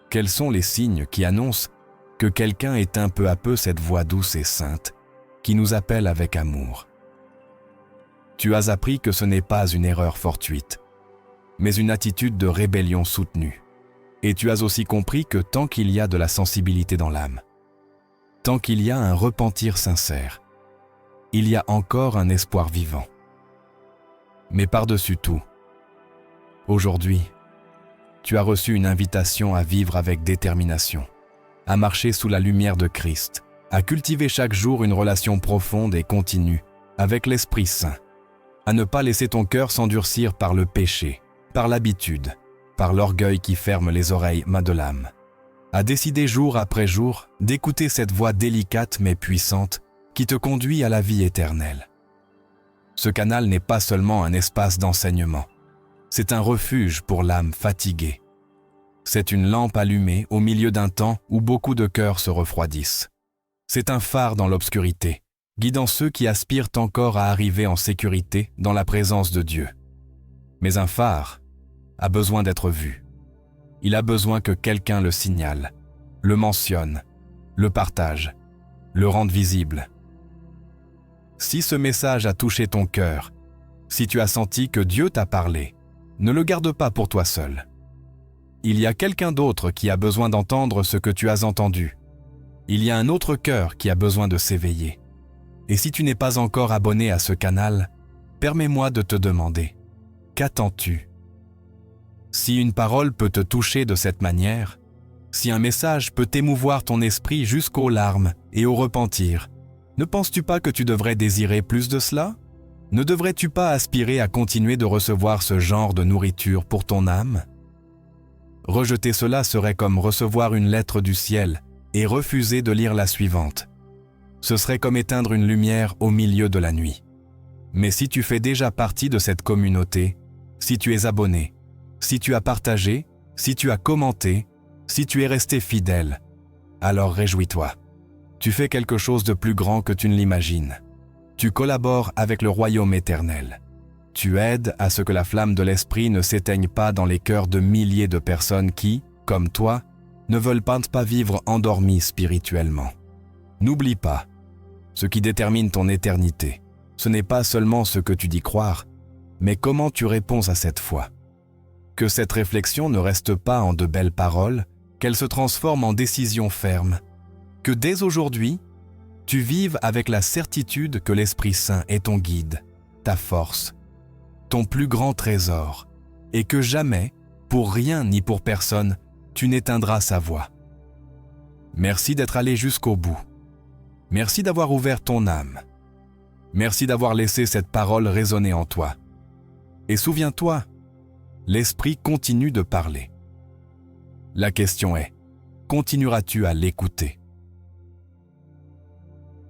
Quels sont les signes qui annoncent que quelqu'un éteint peu à peu cette voix douce et sainte qui nous appelle avec amour? Tu as appris que ce n'est pas une erreur fortuite, mais une attitude de rébellion soutenue. Et tu as aussi compris que tant qu'il y a de la sensibilité dans l'âme, tant qu'il y a un repentir sincère, il y a encore un espoir vivant. Mais par-dessus tout, aujourd'hui, tu as reçu une invitation à vivre avec détermination, à marcher sous la lumière de Christ, à cultiver chaque jour une relation profonde et continue avec l'Esprit Saint, à ne pas laisser ton cœur s'endurcir par le péché, par l'habitude, par l'orgueil qui ferme les oreilles de l'âme, à décider jour après jour d'écouter cette voix délicate mais puissante qui te conduit à la vie éternelle. Ce canal n'est pas seulement un espace d'enseignement, c'est un refuge pour l'âme fatiguée. C'est une lampe allumée au milieu d'un temps où beaucoup de cœurs se refroidissent. C'est un phare dans l'obscurité, guidant ceux qui aspirent encore à arriver en sécurité dans la présence de Dieu. Mais un phare a besoin d'être vu. Il a besoin que quelqu'un le signale, le mentionne, le partage, le rende visible. Si ce message a touché ton cœur, si tu as senti que Dieu t'a parlé, ne le garde pas pour toi seul. Il y a quelqu'un d'autre qui a besoin d'entendre ce que tu as entendu. Il y a un autre cœur qui a besoin de s'éveiller. Et si tu n'es pas encore abonné à ce canal, permets-moi de te demander, qu'attends-tu? Si une parole peut te toucher de cette manière, si un message peut émouvoir ton esprit jusqu'aux larmes et au repentir, ne penses-tu pas que tu devrais désirer plus de cela? Ne devrais-tu pas aspirer à continuer de recevoir ce genre de nourriture pour ton âme? Rejeter cela serait comme recevoir une lettre du ciel et refuser de lire la suivante. Ce serait comme éteindre une lumière au milieu de la nuit. Mais si tu fais déjà partie de cette communauté, si tu es abonné, si tu as partagé, si tu as commenté, si tu es resté fidèle, alors réjouis-toi. Tu fais quelque chose de plus grand que tu ne l'imagines. Tu collabores avec le royaume éternel. Tu aides à ce que la flamme de l'esprit ne s'éteigne pas dans les cœurs de milliers de personnes qui, comme toi, ne veulent pas vivre endormies spirituellement. N'oublie pas, ce qui détermine ton éternité, ce n'est pas seulement ce que tu dis croire, mais comment tu réponds à cette foi. Que cette réflexion ne reste pas en de belles paroles, qu'elle se transforme en décision ferme. Que dès aujourd'hui, tu vives avec la certitude que l'Esprit Saint est ton guide, ta force, ton plus grand trésor, et que jamais, pour rien ni pour personne, tu n'éteindras sa voix. Merci d'être allé jusqu'au bout. Merci d'avoir ouvert ton âme. Merci d'avoir laissé cette parole résonner en toi. Et souviens-toi, l'Esprit continue de parler. La question est, continueras-tu à l'écouter ?